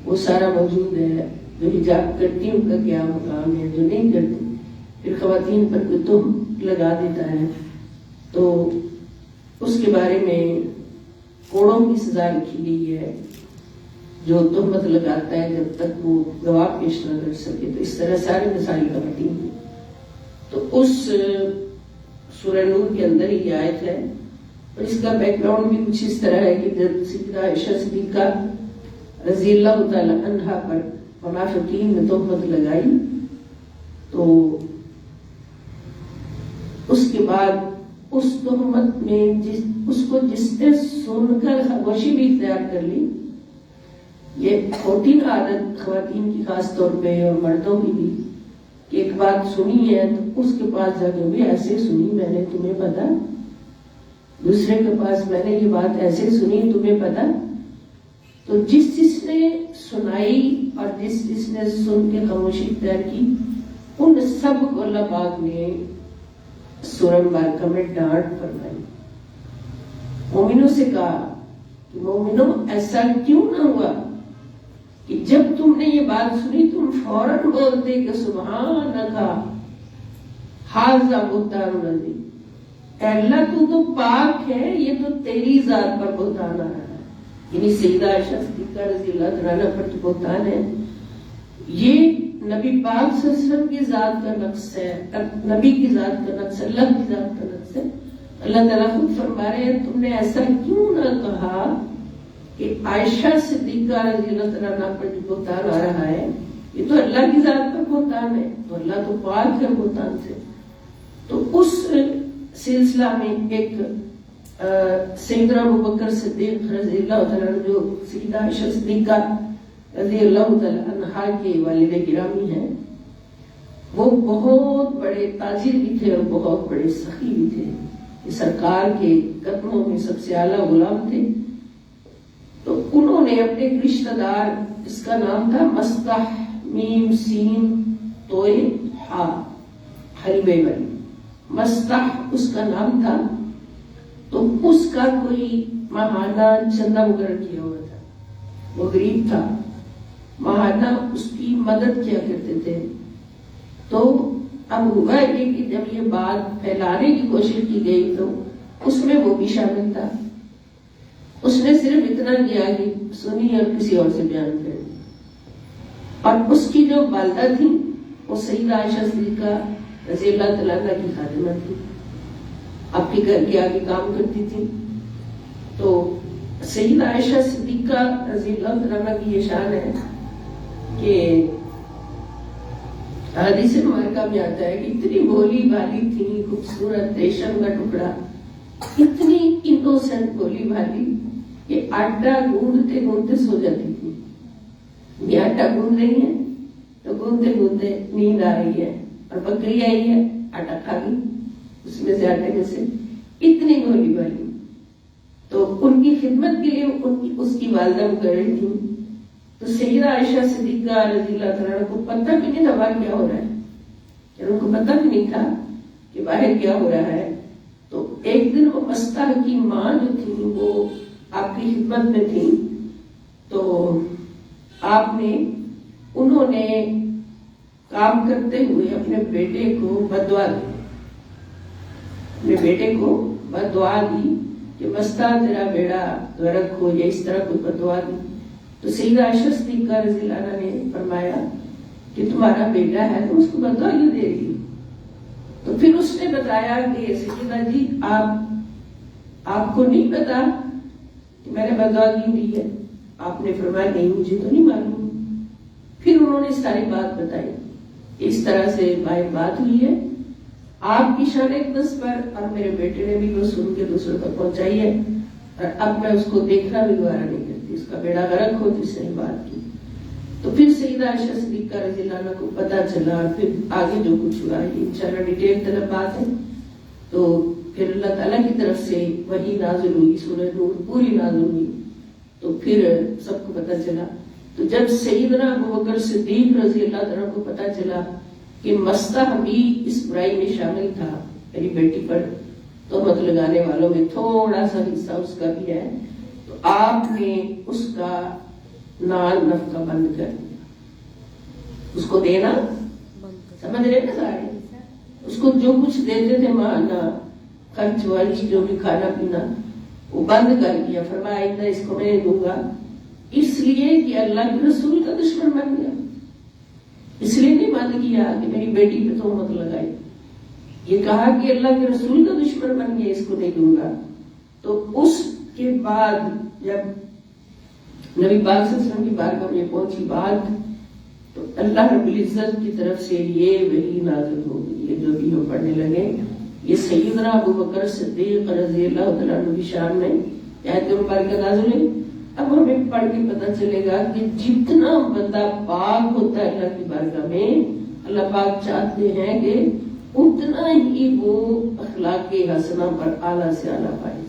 وہ سارا موجود ہے. جو حجاب کرتی ہیں ان کا کیا مقام ہے، جو نہیں کرتی پھر خواتین پر کوئی تہمت لگا دیتا ہے تو اس کے بارے میں کوڑوں کی سزا لکھی گئی ہے. جو تہمت لگاتا ہے جب تک وہ گواہ پیش نہ کر سکے، تو اس طرح سارے مسائل کرتی ہیں. تو اس سورہ نور کے اندر ہی آیت ہے، اور اس کا بیک گراؤنڈ بھی کچھ اس طرح ہے کہ جب سیدہ عائشہ صدیقہ رضی اللہ تعالی عنہا پر منافقین نے تہمت لگائی تو اس کے بعد اس تہمت میں اس کو جس نے سن کر خاموشی بھی اختیار کر لی. یہ خواتین عادت خواتین کی خاص طور پہ اور مردوں کی بھی کہ ایک بات سنی ہے تو اس کے پاس جا کے بھی ایسے سنی میں نے، تمہیں پتا؟ دوسرے کے پاس میں نے یہ بات ایسے سنی، تمہیں پتا؟ تو جس نے سنائی اور جس نے سن کے خاموشی اختیار کی، ان سب کو اللہ پاک نے سورہ مبارکہ میں ڈانٹ فرمائی. مومنوں سے کہا کہ مومنوں ایسا کیوں نہ ہوا کہ جب تم نے یہ بات سنی تم فوراً بولتے کہ سبحانک ھذا بہتان عظیم، اے اللہ تو پاک ہے، یہ تو تیری ذات پر بہتان آ رہا ہے. یعنی سیدہ عائشہ صدیقہ رضی اللہ تعالیٰ پر جو بہتان ہے یہ نبی پاک صلی اللہ علیہ وسلم کی ذات کا نقص ہے، نبی کی ذات کا نقص ہے، اللہ کی ذات کا نقص ہے. اللہ تعالیٰ خود فرما رہے ہیں تم نے ایسا کیوں نہ کہا کہ عائشہ صدیقہ رضی اللہ تعالیٰ پر جو بہتان آ رہا ہے یہ تو اللہ کی ذات پر بہتان ہے، تو اللہ تو پاک ہے بہتان سے. تو اس سلسلہ میں ایک سیدنا ابوبکر صدیق رضی اللہ تعالیٰ عنہ جو سیدہ عائشہ صدیقہ رضی اللہ تعالیٰ عنہا کے والد گرامی ہیں، وہ بہت بڑے تاجر بھی تھے اور بہت بڑے سخی بھی تھے، کہ سرکار کے قدموں میں سب سے اعلیٰ غلام تھے. تو انہوں نے اپنے ایک رشتہ دار، اس کا نام تھا مستح، میم سین توئے ہا حلبے والی، مستح اس کا نام تھا. تو اس کا کوئی ماہانہ چندہ مقرر کیا ہوا تھا وہ غریب تھا، ماہانہ اس کی مدد کیا کرتے تھے. تو اب ہوا یہ کہ جب یہ بات پھیلانے کی کوشش کی گئی تو اس میں وہ بھی شامل تھا. اس نے صرف اتنا کیا کہ سنی اور کسی اور سے بیان کر دی. اور اس کی جو والدہ تھی وہ سیدہ عائشہ صدیقہ رضی اللہ تعالیٰ عنہ کی خادمہ تھی، آپ کے گھر کے آگے کام کرتی تھی. تو سیدہ عائشہ صدیقہ رضی اللہ تعالیٰ عنہ کی یہ شان ہے کہ حدیث مبارکہ میں آتا ہے کہ اتنی بھولی بھالی تھی، خوبصورت ریشم کا ٹکڑا، اتنی انوسنٹ بھولی بھالی کہ آٹا گوندتے گوندتے سو جاتی تھی. یہ آٹا گوند رہی ہے تو گوندتے گوندتے نیند آ رہی ہے، اور بکری آئی ہے آٹا کھا گئی اس میں سے، آٹے میں سے، اتنی بھولی بھالی. تو ان کی خدمت کے لیے اس کی والدہ کر رہی تھی. تو سیدہ عائشہ صدیقہ رضی اللہ تعالیٰ کو پتہ بھی نہیں تھا باہر کیا ہو رہا ہے، ان کو پتہ بھی نہیں تھا کہ باہر کیا ہو رہا ہے. تو ایک دن وہ مستہ کی ماں جو تھی وہ آپ کی خدمت میں تھی. تو انہوں نے کام کرتے ہوئے اپنے بیٹے کو بددعا دی کہ مستہ تیرا بیڑا غرق ہو، یا اس طرح کوئی بددعا دی. تو سیدہ عائشہ صدیقہ رضی اللہ عنہ نے فرمایا کہ تمہارا بیٹا ہے تو اس کو بددعا کیوں دے رہی. تو پھر اس نے بتایا کہ سیدہ جی آپ کو نہیں پتا کہ میں نے بددعا کیوں دی ہے. آپ نے فرمایا نہیں مجھے تو نہیں معلوم. پھر انہوں نے ساری بات بتائی، اس طرح سے باہر بات ہوئی ہے، آپ کی شان اقدس پر، اور میرے بیٹے نے بھی وہ سن کے دوسروں تک پہنچائی ہے، اور اب میں اس کو دیکھنا بھی گوارا نہیں کرتی، اس کا بیڑا غرق ہو جس نے بات کی. تو پھر سیدہ عائشہ صدیقہ رضی اللہ عنہ کو پتہ چلا، اور پھر آگے جو کچھ ہوا یہ انشاءاللہ ڈیٹیل طلب بات ہے. تو پھر اللہ تعالیٰ کی طرف سے وحی نازل ہوئی، سورہ نور پوری نازل ہوئی. تو پھر سب کو پتہ چلا. تو جب سیدنا ابوبکر صدیق رضی اللہ عنہ کو پتہ چلا کہ مستہ بھی اس برائی میں شامل تھا میری بیٹی پر، تہمت لگانے والوں میں تھوڑا سا حصہ اس کا بھی ہے، تو آپ نے اس کا نان نفقہ بند کر دیا، اس کو دینا سمجھ رہے نا سارے، اس کو جو کچھ دیتے تھے مانا خرچ والی جو بھی کھانا پینا وہ بند کر دیا. فرمایا اتنا اس کو میں نہیں دوں گا، اس لیے کہ اللہ کے رسول کا دشمن بن گیا. اس لیے نہیں بند کیا کہ میری بیٹی پہ تہمت لگائی، یہ کہا کہ اللہ کے رسول کا دشمن بن گیا، اس کو نہیں دوں گا. تو اس کے بعد جب نبی پاک صلی اللہ علیہ وسلم کی بارگاہ میں پہنچی بات، تو اللہ رب العزت کی طرف سے یہ وحی نازل ہو گئی. یہ جو بھی ہم پڑھنے لگے یہ سیدنا ابوبکر صدیق رضی اللہ تعالیٰ عنہ کی شان میں آیت مبارکہ نازل ہوئی. اب ہمیں پڑھ کے پتہ چلے گا کہ جتنا بندہ پاک ہوتا ہے اللہ کی بارگاہ میں، اللہ پاک چاہتے ہیں کہ اتنا ہی وہ اخلاق حسنہ پر اعلیٰ سے اعلیٰ پائے.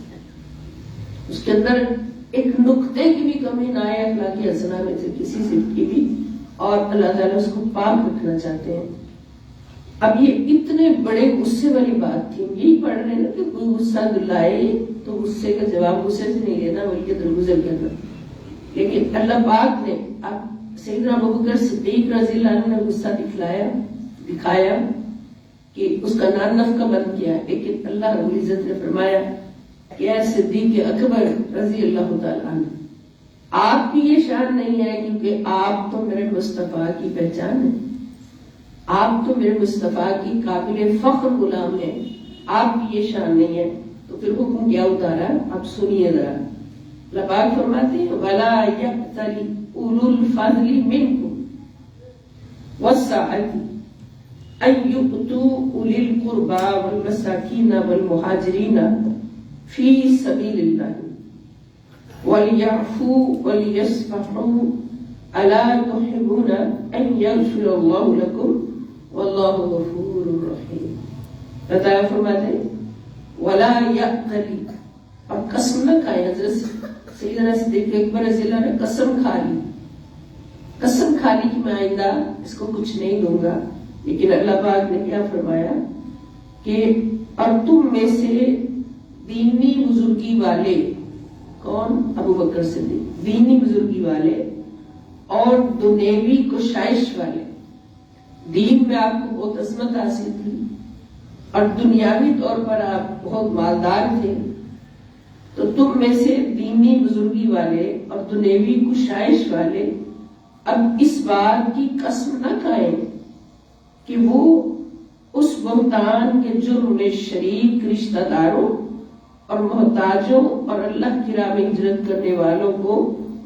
اس کے اندر ایک نقطے کی بھی کمی نہ آئے اخلاق حسنہ میں سے کسی صفت کی بھی، اور اللہ تعالیٰ اس کو پاک رکھنا چاہتے ہیں. اب یہ اتنے بڑے غصے والی بات تھی، یہی پڑھ رہے ہیں کہ کوئی غصہ دلائے تو غصے کا جواب غصے سے نہیں لینا بلکہ درگزر کرنا. لیکن اللہ پاک نے اب سیدنا ابوبکر صدیق رضی اللہ عنہ نے غصہ دکھایا کہ اس کا نان نفقہ بند کیا، لیکن اللہ رب العزت نے فرمایا کہ اے صدیق اکبر رضی اللہ تعالیٰ عنہ، آپ کی یہ شان نہیں ہے کیونکہ آپ تو میرے مصطفیٰ کی پہچان ہے، آپ تو میرے مصطفیٰ کی قابل فخر غلام ہیں، آپ کی یہ شان نہیں ہے. تو پھر حکم کیا اتارا آپ سنیے ذرا. اللہ پاک فرماتے ہیں وَلَا يَأْتَلِ أُولُو الْفَضْلِ مِنْكُمْ وَالسَّعَةِ أَنْ يُؤْتُوا أُولِي الْقُرْبَى وَالْمَسَاكِينَ وَالْمُهَاجِرِينَ فِي سَبِيلِ اللَّهِ وَلْيَعْفُوا وَلْيَصْفَحُوا أَلَا تُحِبُّونَ أَنْ يَغْفِرَ اللَّهُ لَكُمْ وَاللَّهُ غَفُورٌ رَحِيمٌ. اللہ تعالیٰ فرماتے ہیں وَلَا يَأْتَلِ، اور قسم نہ کھائے. حضرت سیدنا صدیق اکبر رضی اللہ نے قسم کھا لی کہ میں آئندہ اس کو کچھ نہیں دوں گا. لیکن اللہ پاک نے کیا فرمایا کہ اور تم میں سے دینی بزرگی والے کون؟ ابوبکر صدیق دینی بزرگی والے اور دنیوی کوشش والے. دین میں آپ کو بہت عظمت حاصل تھی اور دنیاوی طور پر آپ بہت مالدار تھے، تو تم میں سے دینی بزرگی والے اور دنیوی کوشش والے اب اس بات کی قسم نہ کھائیں کہ وہ اس بہتان کے جرم میں شریک رشتہ داروں اور محتاجوں اور اللہ کی راہ میں ہجرت کرنے والوں کو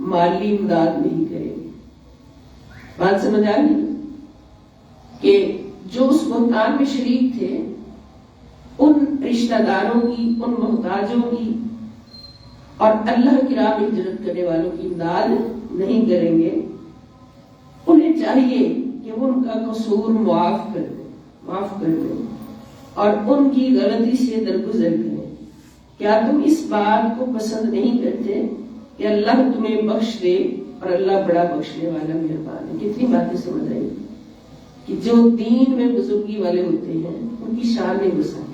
مالی امداد نہیں کریں گے. بات سمجھ آ گئی کہ جو اس بہتان میں شریک تھے ان رشتہ داروں کی، ان محتاجوں کی اور اللہ کی راہ میں ہجرت کرنے والوں کی امداد نہیں کریں گے. انہیں چاہیے کہ وہ ان کا قصور معاف کر دیں اور ان کی غلطی سے درگزر کریں. کیا تم اس بات کو پسند نہیں کرتے کہ اللہ تمہیں بخش دے اور اللہ بڑا بخشنے والا مہربان ہے. کتنی باتیں سمجھ آئی کہ جو دین میں بزرگی والے ہوتے ہیں ان کی شان نہیں گزرتی.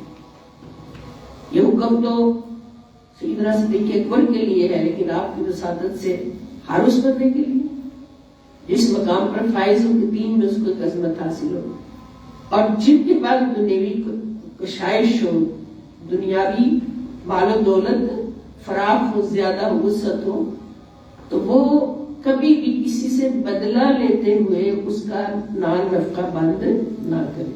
یہ حکم تو سیدنا صدیق اکبر کے لیے ہے، لیکن آپ کی وساطت سے ہر اس بندے کے لیے جس مقام پر فائز ہو کہ دین میں اس کو عظمت حاصل ہو اور جن کے پاس دنیاوی کشائش ہو، دنیاوی مال و دولت فراخ ہو، زیادہ وسعت ہو، تو وہ کبھی بھی کسی سے بدلہ لیتے ہوئے اس کا نان نفقہ بند نہ کرے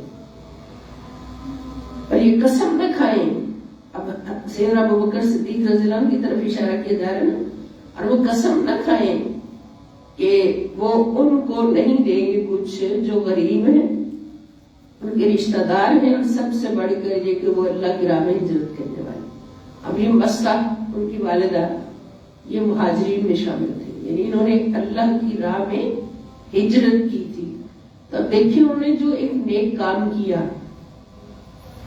اور یہ قسم نہ کھائیں. اب سیدنا ابوبکر صدیق رضی اللہ عنہ کی طرف اشارہ کیا جا رہا ہے نا، اور وہ قسم نہ کھائیں کہ وہ ان کو نہیں دیں گے کچھ جو غریب ہیں، ان کے رشتہ دار ہیں، اور سب سے بڑھ کر یہ کہ وہ اللہ کی راہ میں ہجرت کرنے والے. اب یہ مسئلہ ان کی والدہ یہ مہاجرین میں شامل تھے، یعنی انہوں نے اللہ کی راہ میں ہجرت کی تھی. تو دیکھیں انہوں نے جو ایک نیک کام کیا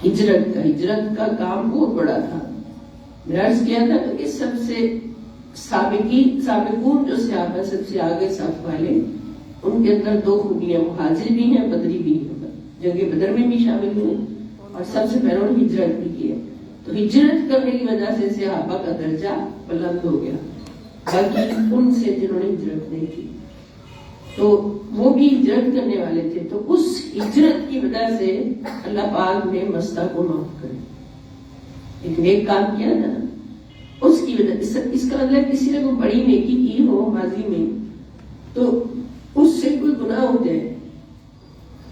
ہجرت کا کام بہت بڑا تھا. میں نے عرض کیا تھا کہ سب سے سابقون جو صحابہ سب سے آگے صف والے، ان کے اندر دو خوبیاں، مہاجر بھی ہیں، بدری بھی ہیں، جنگ بدر میں بھی شامل ہوئے اور سب سے پہلے انہوں نے ہجرت بھی کی ہے. تو ہجرت کرنے کی وجہ سے صحابہ کا درجہ بلند ہو گیا، باقی ان سے جنہوں نے ہجرت نہیں کی تو وہ بھی ہجرت کرنے والے تھے. تو اس ہجرت کی وجہ سے اللہ پاک نے مسئلہ کو معاف کر ایک نیک کام کیا نا، اس کی وجہ اس کا مطلب کسی نے کوئی بڑی نیکی کی ہو ماضی میں تو اس سے کوئی گناہ ہو جائے،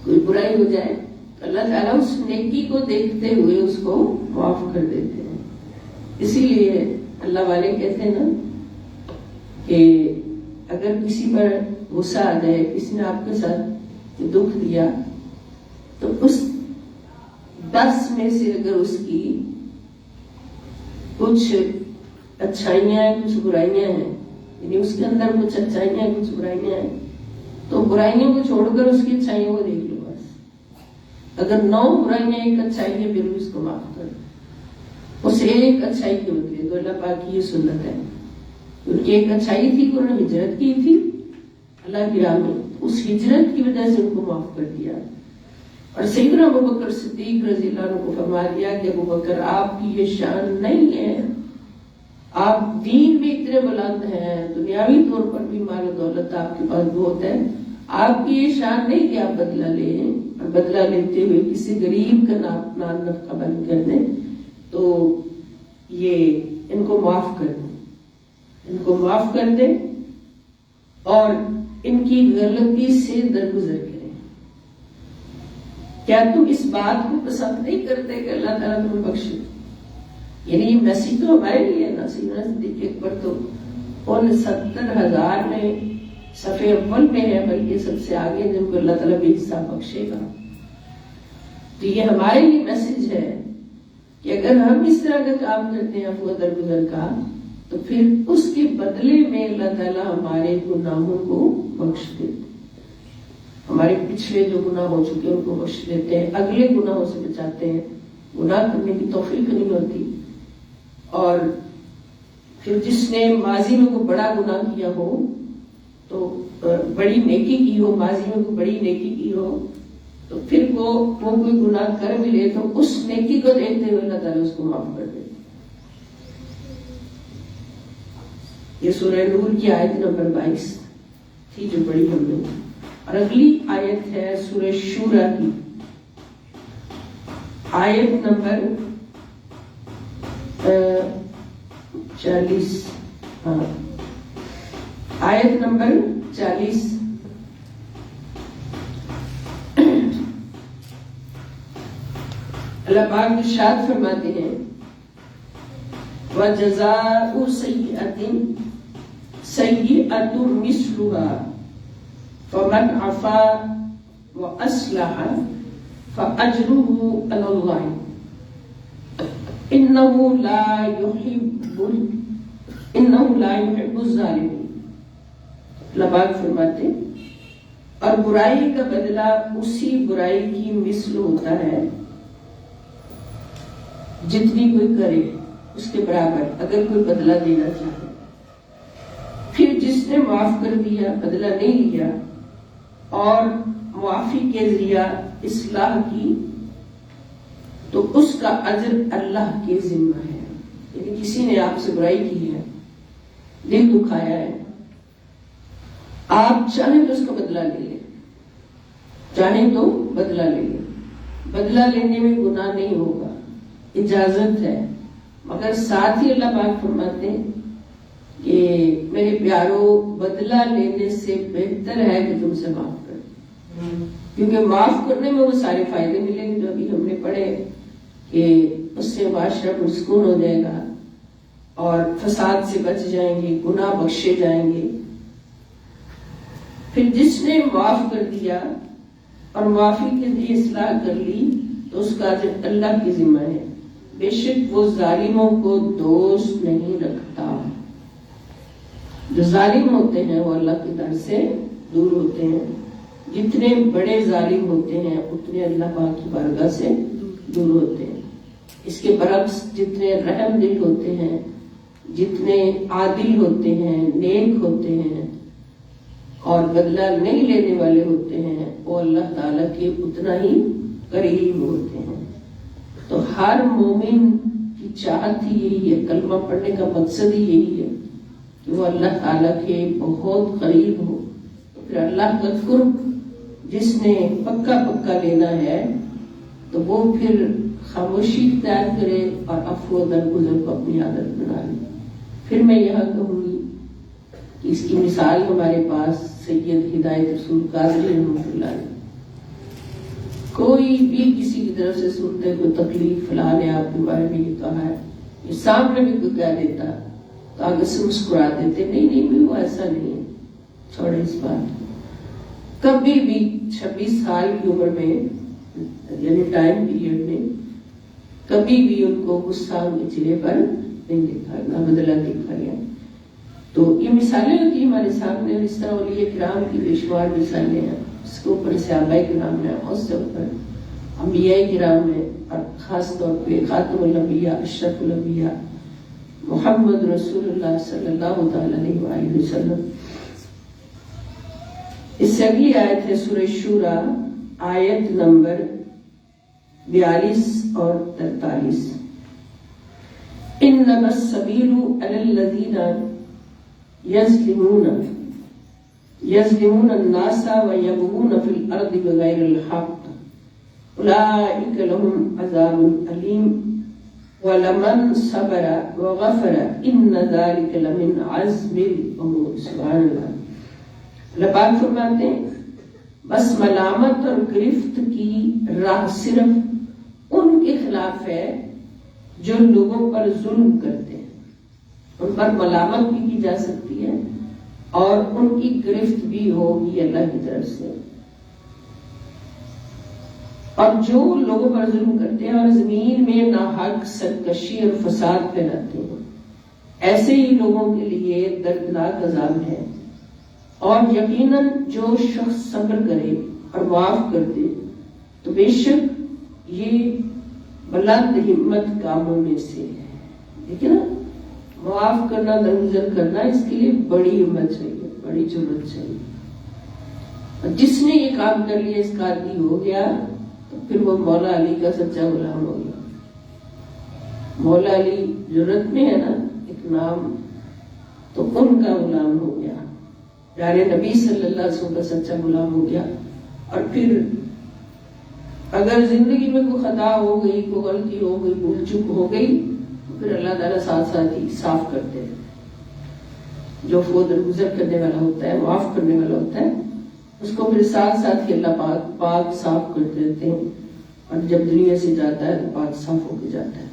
کوئی برائی ہو جائے، اللہ تعالیٰ اس نیکی کو دیکھتے ہوئے اس کو معاف کر دیتے ہیں. اسی لیے اللہ والے کہتے ہیں نا کہ اگر کسی پر غصہ آ جائے، کسی نے آپ کے ساتھ دکھ دیا، تو اس 10 میں سے اگر اس کی کچھ اچھائیاں ہیں، کچھ برائیاں ہیں، یعنی اس کے اندر کچھ اچھائیاں ہیں، کچھ برائیاں ہیں، تو برائیوں کو چھوڑ کر اس کی اچھائیوں کو دیکھ لو بس. اگر 9 برائیاں ایک اچھائی ہے پھر بھی اس کو معاف کر، اس ایک اچھائی کی ہوتی ہے. تو اللہ پاک کی یہ سنت ہے، ان کی ایک اچھائی تھی کہ انہوں نے ہجرت کی تھی اللہ کی راہ میں، اس ہجرت کی وجہ سے ان کو معاف کر دیا. اور سیدنا ابوبکر صدیق رضی اللہ عنہ کو فرما دیا کہ ابوبکر آپ کی یہ شان نہیں ہے، آپ دین میں اتنے بلند ہیں، دنیاوی طور پر بھی مال و دولت آپ کے پاس بہت ہے، آپ کی یہ شان نہیں کہ آپ بدلہ لیں اور بدلہ لیتے ہوئے کسی غریب کا نان نفقہ بند کر دیں. تو یہ ان کو معاف کر دیں، ان کو معاف کر دیں اور ان کی غلطی سے درگزر کریں. کیا تم اس بات کو پسند نہیں کرتے کہ اللہ تعالیٰ تمہیں بخشے؟ یعنی یہ میسیج تو ہمارے لیے نا. سیدنا صدیق اکبر تو ان 70,000 میں صفحے اول میں ہے، بلکہ سب سے آگے جن کو اللہ تعالیٰ بے حساب بخشے گا. تو یہ ہمارے لیے میسج ہے کہ اگر ہم اس طرح کا کام کرتے ہیں عفو درگزر کا، تو پھر اس کے بدلے میں اللہ تعالیٰ ہمارے گناہوں کو بخش دیتے، ہمارے پچھلے جو گناہ ہو چکے ان کو بخش دیتے ہیں، اگلے گناہوں سے بچاتے ہیں. گناہ کرنے کی توفیق نہیں ہوتی. اور پھر جس نے ماضی میں کوئی بڑا گناہ کیا ہو تو بڑی نیکی کی ہو، ماضی میں کوئی بڑی نیکی کی ہو، تو پھر وہ کوئی گناہ کر بھی لے تو اس نیکی کو دیکھتے ہوئے اللہ تعالیٰ اس کو معاف کر دیتے. یہ سورہ نور کی آیت نمبر 22 تھی جو پڑھی ہم نے، اور اگلی آیت ہے سورہ شورا کی آیت نمبر 40، آیت نمبر 40۔ اللہ پاک ارشاد فرماتے ہیں وَجَزَاءُ سَيِّئَةٍ سَيِّئَةٌ مِثْلُهَا فَمَنْ عَفَا وَأَصْلَحَ فَأَجْرُهُ عَلَى اللَّهِ إِنَّهُ لَا يُحِبُّ الظَّالِمِينَ۔ اللہ پاک فرماتے اور برائی کا بدلہ اسی برائی کی مثل ہوتا ہے جتنی کوئی کرے اس کے برابر، اگر کوئی بدلہ دینا چاہے۔ پھر جس نے معاف کر دیا، بدلہ نہیں لیا، اور معافی کے ذریعہ اصلاح کی، تو اس کا اجر اللہ کے ذمہ ہے۔ یعنی کسی نے آپ سے برائی کی ہے، دل دکھایا ہے، آپ چاہیں تو اس کا بدلہ لے لیں، چاہیں تو بدلہ لے لیں، بدلہ لینے میں گناہ نہیں ہوگا، اجازت ہے، مگر ساتھ ہی اللہ پاک فرماتے ہیں کہ میرے پیارو بدلہ لینے سے بہتر ہے کہ تم سے معاف کر، کیونکہ معاف کرنے میں وہ سارے فائدے ملیں گے جو ابھی ہم نے پڑھے کہ اس سے معاشرہ پرسکون ہو جائے گا اور فساد سے بچ جائیں گے، گناہ بخشے جائیں گے۔ پھر جس نے معاف کر دیا اور معافی کے لیے اصلاح کر لی تو اس کا اجر اللہ کی ذمہ ہے، بے شک وہ ظالموں کو دوست نہیں رکھتا۔ جو ظالم ہوتے ہیں وہ اللہ کی طرف سے دور ہوتے ہیں، جتنے بڑے ظالم ہوتے ہیں اتنے اللہ پاک کی بارگاہ سے دور ہوتے ہیں۔ اس کے برعکس جتنے رحم دل ہوتے ہیں، جتنے عادل ہوتے ہیں، نیک ہوتے ہیں اور بدلہ نہیں لینے والے ہوتے ہیں، وہ اللہ تعالیٰ کے اتنا ہی قریب ہوتے ہیں۔ تو ہر مومن کی چاہت ہی یہی ہے، کلمہ پڑھنے کا مقصد ہی یہی ہے کہ وہ اللہ تعالیٰ کے بہت قریب ہو۔ پھر اللہ کا قرب جس نے پکا پکا لینا ہے تو وہ پھر خاموشی اختیار کرے اور عفو و درگزر کو اپنی عادت بنا لے۔ پھر میں یہاں کہوں گی کہ اس کی مثال ہمارے پاس سید ہدایت رسول قادری رحمۃ اللہ علیہ، کوئی بھی کسی کی طرف سے سنتے کوئی تکلیف فلاں نے آپ کے بارے میں یہ کہا ہے، یہ سامنے بھی کوئی کہہ دیتا تو آگے سے مسکرا دیتے، نہیں بھی وہ ایسا نہیں ہے، چھوڑے اس بات۔ کبھی بھی 26 سال کی عمر میں یعنی ٹائم پیریڈ میں کبھی بھی ان کو غصہ ان کے چہرے پر نہیں دیکھا، نہ بدلہ دیکھا گیا۔ تو یہ مثالیں ہوتی ہیں ہمارے سامنے، اور اس طرح اولیاء کرام کی بے شمار مثالیں ہیں، اس کے اوپر صحابہ کرام ہیں، اور اس سے اوپر انبیاء کرام ہیں، اور خاص طور پہ خاتم الانبیاء اشرف الانبیاء محمد رسول اللہ صلی اللہ تعالی علیہ وآلہ وسلم۔ اس سے اگلی آیت ہے سورہ شورا آیت نمبر 42 اور 43۔ انما السبیل علی الذین یظلمون الناس ویبغون فی الارض بغیر الحق اولئک لهم عذاب علیم وَلَمَنْ صَبَرَ وَغَفَرَ إِنَّ ذَلِكَ لَمِنْ عَزْمِ الْأُمُورِ۔ سبحان اللہ۔ اللہ پاک فرماتے ہیں بس ملامت اور گرفت کی راہ صرف ان کے خلاف ہے جو لوگوں پر ظلم کرتے ہیں، ان پر ملامت بھی کی جا سکتی ہے اور ان کی گرفت بھی ہوگی اللہ کی طرف سے، اور جو لوگوں پر ظلم کرتے ہیں اور زمین میں ناحق سرکشی اور فساد پھیلاتے ہیں، ایسے ہی لوگوں کے لیے دردناک عذاب ہے۔ اور یقیناً جو شخص صبر کرے اور معاف کر دے تو بے شک یہ بلند ہمت کاموں میں سے ہے۔ دیکھیں نا، معاف کرنا، درگزر کرنا، اس کے لیے بڑی ہمت چاہیے، بڑی جرأت چاہیے۔ جس نے یہ کام کر لیا، اس کا عادی ہو گیا، تو پھر وہ مولا علی کا سچا غلام ہو گیا۔ مولا علی جرأت میں ہے نا ایک نام، تو ان کا غلام ہو گیا، یعنی نبی صلی اللہ علیہ وسلم کا سچا غلام ہو گیا۔ اور پھر اگر زندگی میں کوئی خطا ہو گئی، کوئی غلطی ہو گئی، بھول چک ہو گئی، تو پھر اللہ تعالیٰ ساتھ ساتھ ہی صاف کرتے ہیں۔ جو فوت گزر کرنے والا ہوتا ہے، معاف کرنے والا ہوتا ہے، اس کو پھر ساتھ ساتھ ہی اللہ پاک صاف کر دیتے ہیں، اور جب دنیا سے جاتا ہے تو پاک صاف ہو کے جاتا ہے۔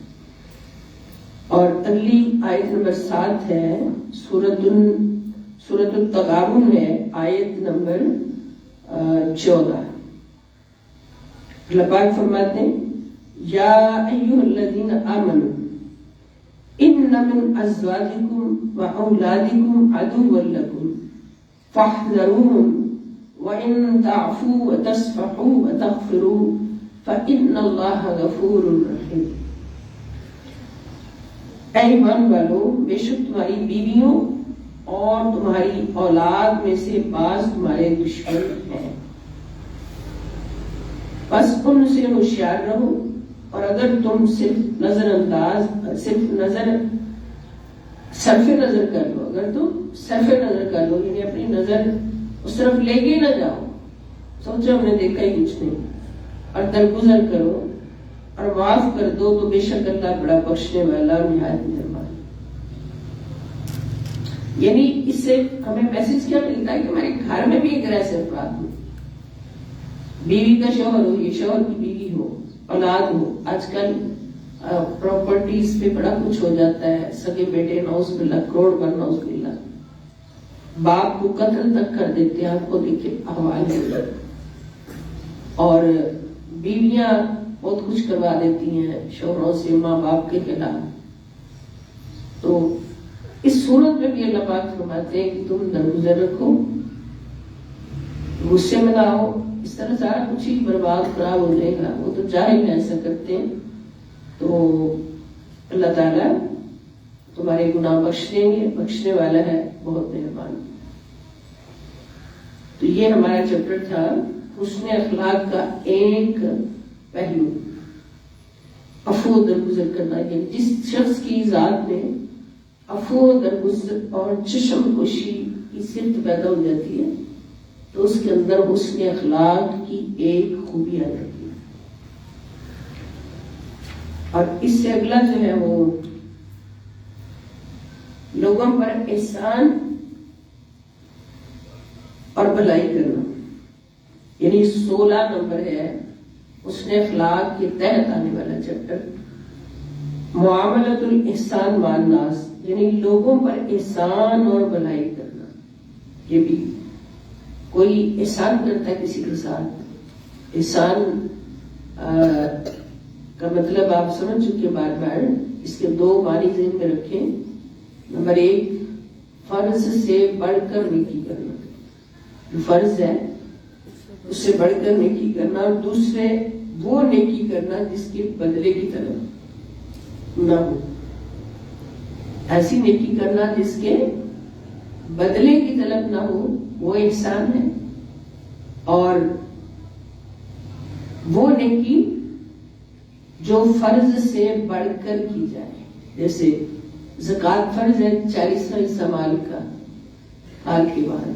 اور اگلی آیت نمبر 7 ہے، سورۃ التغابن ہے، آیت نمبر 14۔ اللہ پاک فرماتے ہیں یا ایھا الذین آمنوا ان من ازواجکم واولادکم عدوا لکم فاحذروہم وان تعفوا وتصفحوا وتغفروا فان اللہ غفور رحیم۔ اے ایمان والو، بے شک تمہاری بیویوں اور تمہاری اولاد میں سے بعض تمہارے دشمن ہیں، بس ان سے ہوشیار رہو، اور اگر تم صرف صرف نظر کر لو، اگر تم صرف نظر کر لو، یعنی اپنی نظر اس طرف لے کے نہ جاؤ، سوچو ہم نے دیکھا ہی کچھ نہیں، اور درگزر کرو اور معاف کر دو، تو بے شک اللہ بڑا بخشنے والا نہایت مہربان۔ یعنی اس سے ہمیں میسج کیا ملتا ہے کہ ہمارے گھر میں بھی ایک ایسے افراد ہو، بیوی کا شوہر ہو، یہ شوہر کی بیوی ہو، اولاد ہو۔ آج کل پراپرٹیز پہ بڑا کچھ ہو جاتا ہے، سگے بیٹے نعوذ باللہ کروڑ پر نعوذ باللہ، باپ کو قتل تک کر دیتے ہیں، آپ کو دیکھے احوال ہے، اور بیویاں بہت کچھ کروا دیتی ہیں شوہروں سے ماں باپ کے خلاف۔ تو اس صورت میں بھی اللہ پاک فرماتے ہیں کہ تم درگزر رکھو، غصے میں نہ ہو، اس طرح سارا کچھ ہی برباد خراب ہو جائے گا۔ وہ تو جاہل ایسا کرتے ہیں، تو اللہ تعالیٰ تمہارے گناہ بخش دیں گے، بخشنے والا ہے، بہت مہربان۔ تو یہ ہمارا چیپٹر تھا حسن اخلاق کا ایک پہلو، عفو درگزر کرنا۔ یعنی جس شخص کی ذات میں عفو درگزر اور چشم پوشی کی صفت پیدا ہو جاتی ہے تو اس کے اندر حسن اخلاق کی ایک خوبی آ جاتی ہے۔ اور اس سے اگلا جو ہے وہ لوگوں پر احسان اور بھلائی کرنا، یعنی 16 نمبر ہے حسن اخلاق کے تحت آنے والا چیپٹر، معاملۃ الاحسان مع الناس، یعنی لوگوں پر احسان اور بھلائی کرنا۔ یہ بھی کوئی احسان کرتا ہے کسی کے ساتھ، احسان کا مطلب آپ سمجھ چکے بار بار، اس کے 2 معنی ذہن میں رکھیں۔ نمبر 1، فرض سے بڑھ کر نیکی کرنا، جو فرض ہے اس سے بڑھ کر نیکی کرنا، اور دوسرے وہ نیکی کرنا جس کے بدلے کی طلب نہ ہو، ایسی نیکی کرنا جس کے بدلے کی طلب نہ ہو، وہ احسان ہے۔ اور وہ نیکی جو فرض سے بڑھ کر کی جائے، جیسے زکوٰۃ فرض ہے 40واں حصہ مال کا، حال کے بعد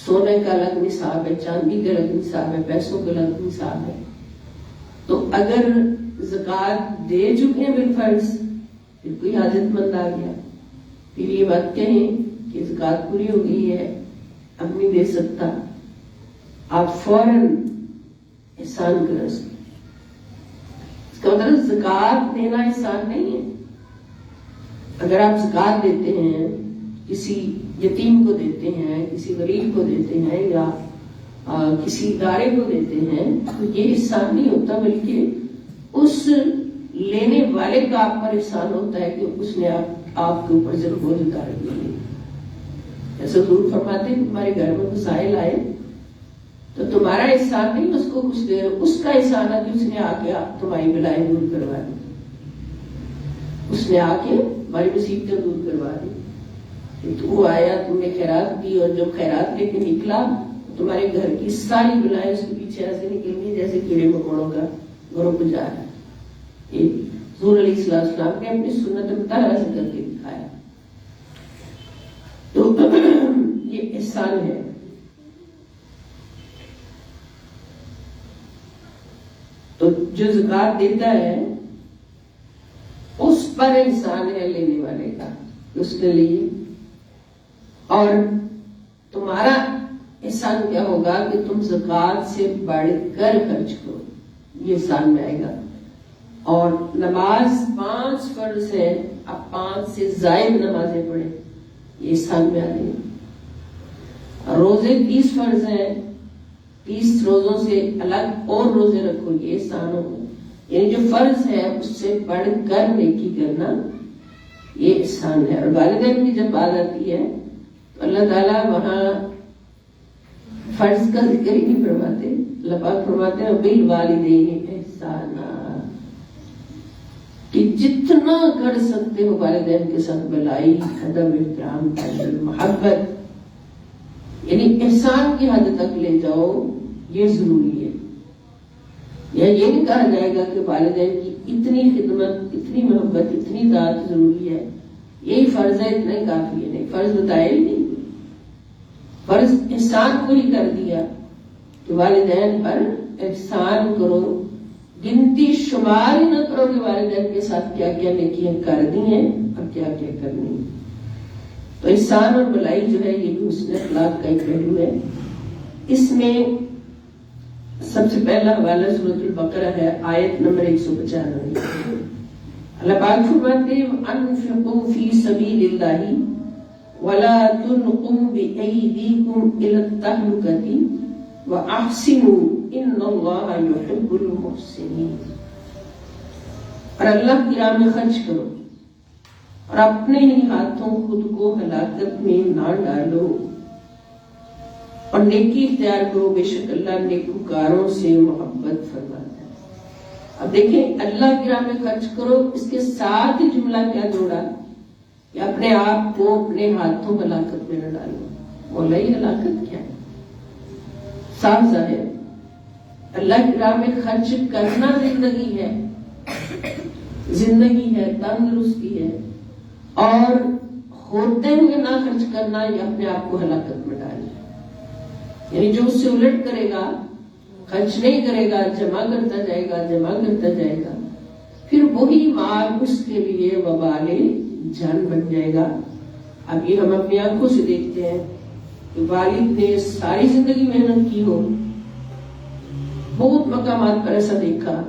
سونے کا الگ نصاب ہے، چاندی کا الگ نصاب ہے، پیسوں کا الگ نصاب ہے۔ تو اگر زکوٰۃ دے چکے ہیں بالفرض، پھر کوئی حاجت مند آ گیا، پھر یہ بات کہیں کہ زکوٰۃ پوری ہو گئی ہے اب نہیں دے سکتا، آپ فوراً احسان کریں۔ اس کا مطلب زکوٰۃ دینا احسان نہیں ہے۔ اگر آپ زکوٰۃ دیتے ہیں، کسی یتیم کو دیتے ہیں، کسی غریب کو دیتے ہیں، یا کسی ادارے کو دیتے ہیں، تو یہ احسان نہیں ہوتا، بلکہ اس لینے والے کا آپ پر احسان ہوتا ہے کہ اس نے آپ کے اوپر سے بوجھ اتار دیا۔ ایسا ضرور فرماتے ہیں کہ تمہارے گھر میں مسائل آئے تو تمہارا احسان نہیں اس کو کچھ دے، اس کا احسان ہے کہ اس نے آ کے تمہاری بلائیں دور کروا دی، اس نے آ کے ہماری مصیبتیں دور کروا دی۔ تو وہ آیا، تم نے خیرات دی، اور جب خیرات لے کے نکلا تمہارے گھر کی ساری بلائیں اس کے پیچھے ایسے نکل گئی جیسے کیڑے مکوڑوں کا گھروں کو جا رہا ہے۔ یہ حضور علیہ السلام نے اپنی سنت مطہرہ سے کر کے دکھایا۔ احسان ہے. تو جو زکات دیتا ہے اس پر احسان ہے لینے والے کا، اس کے لیے. اور تمہارا احسان کیا ہوگا کہ تم زکات سے بڑھ کر خرچ کرو، یہ احسان میں آئے گا. اور نماز 5 فرض ہے، اب 5 سے زائد نمازیں پڑھیں، یہ احسان میں آ رہی ہے. روزے 30 فرض ہیں، 30 روزوں سے الگ اور روزے رکھو، یہ احسان ہوگا. یعنی جو فرض ہے اس سے بڑھ کر نیکی کرنا، یہ احسان ہے. اور والدین کی جب بات آتی ہے تو اللہ تعالیٰ وہاں فرض کا ذکر ہی نہیں فرماتے. اللہ پاک فرماتے ہیں بالوالدین احسانا، کہ جتنا کر سکتے ہو والدین کے ساتھ بلائی، ادب، احترام، تعلیم، محبت، یعنی احسان کی حد تک لے جاؤ، یہ ضروری ہے. یا یہ نہیں کہا جائے گا کہ والدین کی اتنی خدمت، اتنی محبت، اتنی ذات ضروری ہے، یہی فرض ہے، اتنا ہی کافی ہے. نہیں، فرض بتایا ہی نہیں. فرض احسان کو ہی کر دیا کہ والدین پر احسان کرو. گنتی شمار ہی نہ کرو کہ والدین کے ساتھ کیا کیا نیکیاں کر دی ہیں اور کیا کیا کرنی. تو احسان اور بلائی جو ہے یہ بھی حسن اخلاق کا ایک پہلو ہے. اس میں سب سے پہلا حوالہ سورۃ البقرہ ہے، آیت نمبر 195. اللہ پاک فرماتے ہیں انفقوا فی سبیل اللہ ولا تلقوا بأیدیکم الی التہلکۃ واحسنوا ان اللہ یحب المحسنین. اور اللہ کی راہ میں خرچ کرو اور اپنے ہی ہاتھوں خود کو ہلاکت میں نہ ڈالو، اور نیکی اختیار کرو، بے شک اللہ نیکوکاروں سے محبت فرماتا ہے. اب دیکھیں اللہ کی راہ میں خرچ کرو، اس کے ساتھ ہی جملہ کیا جوڑا کہ اپنے آپ کو اپنے ہاتھوں ہلاکت میں نہ ڈالو. بولا یہ ہلاکت کیا ہے؟ صاف ظاہر اللہ کی راہ میں خرچ کرنا زندگی ہے، زندگی ہے، تندرستی ہے. اور ہوتے ہوئے نہ خرچ کرنا یہ اپنے آپ کو ہلاکت میں ڈالنا. یعنی جو اس سے الٹ کرے گا، خرچ نہیں کرے گا، جمع کرتا جائے گا، جمع کرتا جائے گا، پھر وہی مال اس کے لیے وبال جان بن جائے گا. اب یہ ہم اپنی آنکھوں سے دیکھتے ہیں کہ والد نے ساری زندگی محنت کی ہو، بہت مقامات پر ایسا دیکھا،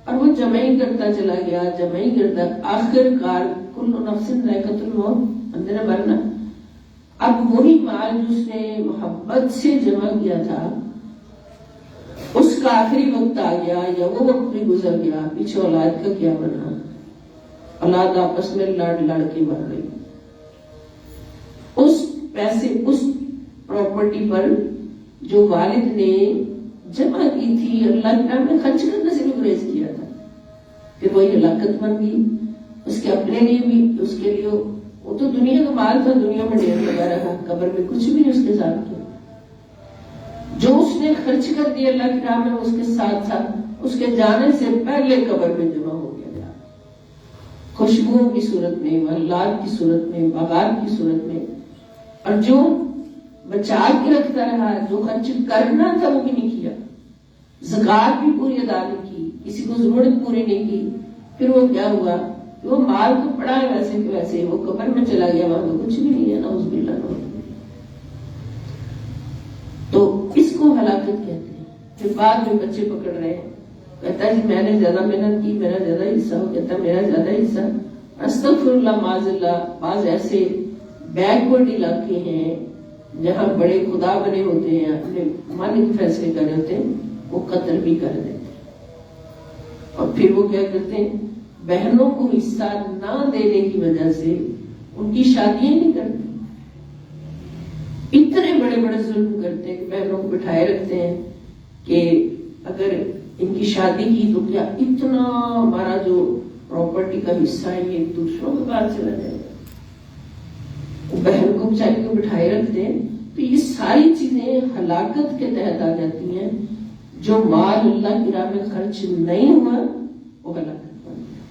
اور وہ جمع ہی کرتا چلا گیا، جمع ہی کرتا، آخر کار کل نفس ذائقۃ الموت، بندے نے مرنا. اب وہی مال جو اس نے محبت سے جمع کیا تھا، اس کا آخری وقت آ گیا یا وہ وقت بھی گزر گیا، پیچھے اولاد کا کیا بنا؟ اولاد آپس میں لڑ لڑ کے مر گئی. اس پیسے، اس پراپرٹی پر جو والد نے جمع کی تھی، اللہ کے نام میں خرچ کرنے سے بھی گریز کیا تھا، پھر وہی ہلاکت بن گئی. اس کے اپنے لیے بھی، اس کے لیے وہ تو دنیا کا مال تھا، دنیا میں ڈھیر لگا رہا، قبر میں کچھ بھی نہیں اس کے ساتھ کیا. جو اس نے خرچ کر دیا اللہ کے نام میں، اس کے ساتھ ساتھ اس کے جانے سے پہلے قبر میں جمع ہو گیا، خوشبوؤں کی صورت میں، محلات کی صورت میں، باغات کی صورت میں. اور جو بچا کے رکھتا رہا، جو خرچ کرنا تھا وہ بھی نہیں کیا، زکات بھی پوری ادا نہیں کی، کسی کو ضرورت پوری نہیں کی، پھر وہ کیا ہوا؟ وہ مال تو پڑا ہے ویسے کہ ویسے، وہ قبر میں چلا گیا، وہاں تو کچھ بھی نہیں ہے، نعوذ باللہ. تو اس کو ہلاکت کہتے ہیں. پھر بعد میں بچے پکڑ رہے ہیں، کہتا ہے میں نے زیادہ محنت کی، میرا زیادہ حصہ ہو، کہتا ہے میرا زیادہ حصہ. استغفر اللہ، معاذ اللہ. بعض ایسے بیکورڈ علاقے ہیں جہاں بڑے خدا بنے ہوتے ہیں، اپنے من کے فیصلے کر رہے ہوتے ہیں، وہ قتل بھی کر دیتے ہیں. اور پھر وہ کیا کرتے ہیں؟ بہنوں کو حصہ نہ دینے کی وجہ سے ان کی شادیاں نہیں کرتے. اتنے بڑے بڑے ظلم کرتے ہیں کہ بہنوں کو بٹھائے رکھتے ہیں کہ اگر ان کی شادی کی تو کیا اتنا ہمارا جو پراپرٹی کا حصہ ہے یہ دوسروں کے پاس چلا جائے گا. بہن کو بیچاری کو بٹھائے رکھتے ہیں. تو یہ ساری چیزیں ہلاکت کے تحت آ جاتی ہیں. جو مال اللہ کی راہ میں خرچ نہیں ہوا وہ ہلاکت بن گیا.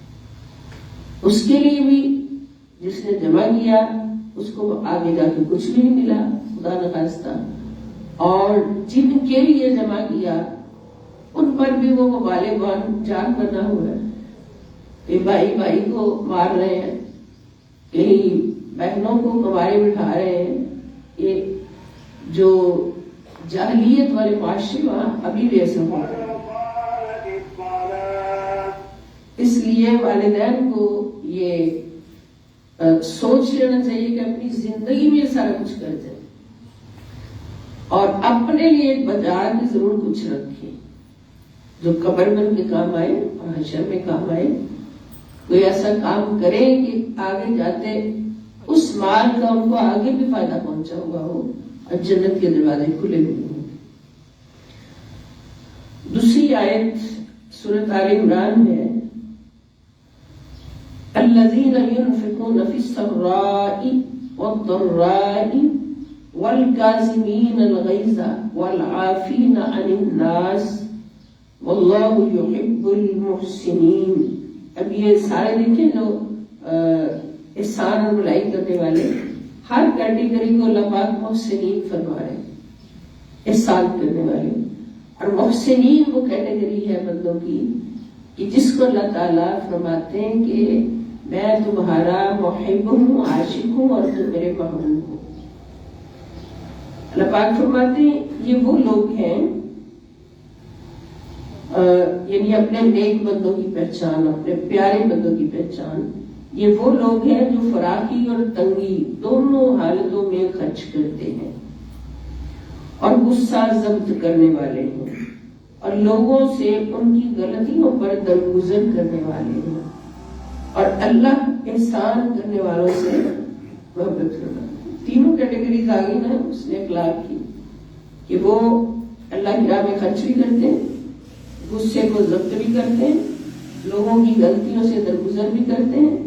اس کے لیے بھی جس نے جمع کیا اس کو آگے جا کے کچھ بھی نہیں ملا، خدا نخواستہ اور جن کے لیے جمع کیا ان پر بھی وہ غالبان جان بنا ہوا ہے کہ بھائی بھائی کو مار رہے ہیں، کہیں بہنوں کو کنوارے بٹھا رہے ہیں. یہ جو جاہلیت والے معاشرے وہاں ابھی بھی ایسا ہو رہا ہے. اس لیے والدین کو یہ سوچ لینا چاہیے کہ اپنی زندگی میں سارا کچھ کر جائے اور اپنے لیے بچا کے ضرور کچھ رکھیں جو قبر میں کے کام آئے اور حشر میں کام آئے. کوئی ایسا کام کرے کہ آگے جاتے اس مال کا ان کو آگے بھی فائدہ پہنچا ہوا ہو اور جنت کے دروازے کھلے ہوئے ہوں. دوسری آیت سورۃ آل عمران میں ہے الذین ينفقون فی السراء والضراء والکاظمین الغیظ والعافین عن الناس واللہ یحب المحسنین. اب یہ سارے دیکھیں جو احسان اور بھلائی کرنے والے، ہر کیٹیگری کو اللہ پاک محسنین فرما رہے ہیں، احسان کرنے والے. اور محسنین وہ کیٹیگری ہے بندوں کی کہ جس کو اللہ تعالیٰ فرماتے ہیں کہ میں تمہارا محب ہوں، عاشق ہوں اور تم میرے محبوب ہو. اللہ پاک فرماتے ہیں یہ وہ لوگ ہیں، یعنی اپنے نیک بندوں کی پہچان، اپنے پیارے بندوں کی پہچان، یہ وہ لوگ ہیں جو فراخی اور تنگی دونوں حالتوں میں خرچ کرتے ہیں اور غصہ ضبط کرنے والے ہیں اور لوگوں سے ان کی غلطیوں پر درگزر کرنے والے ہیں اور اللہ احسان کرنے والوں سے محبت کرنا. تینوں کیٹیگریز آ گئی نا اس نے اخلاق کی کہ وہ اللہ کی راہ میں خرچ بھی کرتے ہیں، غصے کو ضبط بھی کرتے ہیں، لوگوں کی غلطیوں سے درگزر بھی کرتے ہیں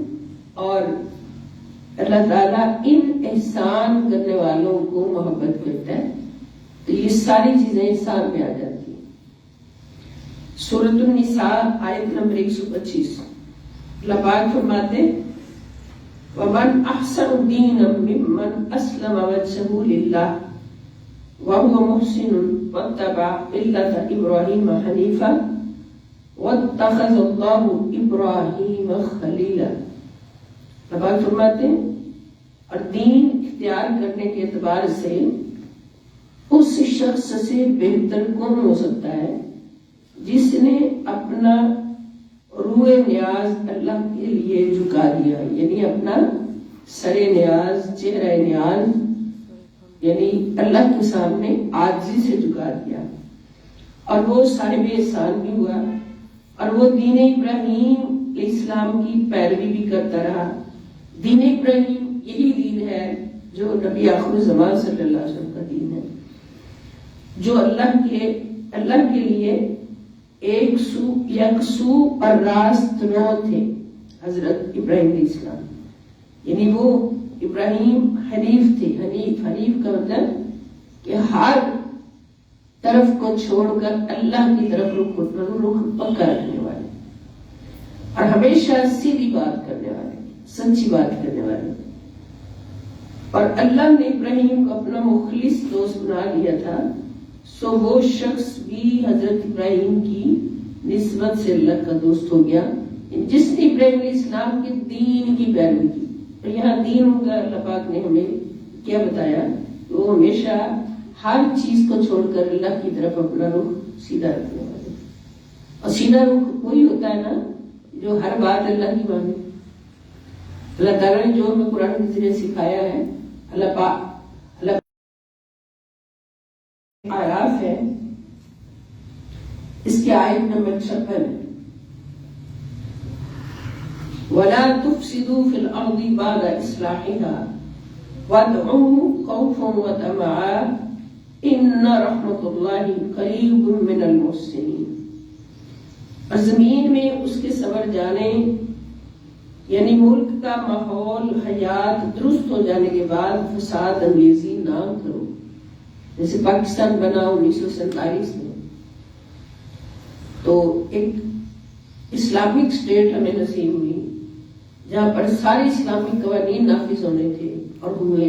اور اللہ تعالیٰ ان احسان کرنے والوں کو محبت کرتا ہے. تو یہ ساری چیزیں احسان میں آ جاتی ہیں. سورۃ النساء آیت نمبر 125 اللہ پاک فرماتے وَمَنْ أَحْسَنُ دِينًا مِّمَّنْ أَسْلَمَ وَجْهَهُ لِلَّهِ وَهُوَ مُحْسِنٌ وَاتَّبَعَ مِلَّةَ إِبْرَاهِيمَ حَنِيفًا وَاتَّخَذَ اللَّهُ إِبْرَاهِيمَ خَلِيلًا. اللہ پاک فرماتے ہیں اور دین اختیار کرنے کے اعتبار سے اس شخص سے بہتر کون ہو سکتا ہے جس نے اپنا روح نیاز اللہ کے لیے جھکا دیا، یعنی اپنا سر نیاز، چہرہ نیاز یعنی اللہ کے سامنے عاجزی سے جھکا دیا اور وہ صاحب احسان بھی ہوا اور وہ دین ابراہیم علیہ السلام کی پیروی بھی کرتا رہا. دین ابراہیم یہی دین ہے جو نبی آخر زمان صلی اللہ علیہ وسلم کا دین ہے، جو اللہ کے لیے ایک سو یکسو اور راست رو تھے حضرت ابراہیم علیہ السلام. یعنی وہ ابراہیم حنیف تھے. حنیف کا مطلب کہ ہر طرف کو چھوڑ کر اللہ کی طرف رخ پکا رکھنے والے اور ہمیشہ سیدھی بات کرنے والے، سچی بات کرنے والے. اور اللہ نے ابراہیم کو اپنا مخلص دوست بنا لیا تھا، سو وہ شخص بھی حضرت ابراہیم کی نسبت سے اللہ کا دوست ہو گیا جس نے ابراہیم علیہ السلام کے دین کی پیروی کی. اور یہاں دین کا اللہ پاک نے ہمیں کیا بتایا کہ وہ ہمیشہ ہر چیز کو چھوڑ کر اللہ کی طرف اپنا رخ سیدھا رکھنے والے. اور سیدھا رخ وہی ہوتا ہے نا جو ہر بات اللہ کی مانے. اللہ تعالیٰ نے جو ہمیں قرآن کے ذریعے سکھایا ہے، اللہ آیات ہے اس کی آیت نمبر 56 ہے وَلَا تُفْسِدُوا فِي الْأَرْضِ بَعْدَ إِصْلَاحِهَا وَادْعُوهُ خَوْفًا وَطَمَعًا إِنَّ رَحْمَتَ اللَّهِ قَرِيبٌ مِّنَ الْمُحْسِنِينَ. اور زمین میں اس کے سنور جانے یعنی ملک کا ماحول حیات درست ہو جانے کے بعد فساد انگیزی نہ کرو. جیسے پاکستان بنا 1947 میں تو ایک اسلامک اسٹیٹ ہمیں نصیب ہوئی جہاں پر سارے اسلامی قوانین نافذ ہونے تھے اور ہوئے.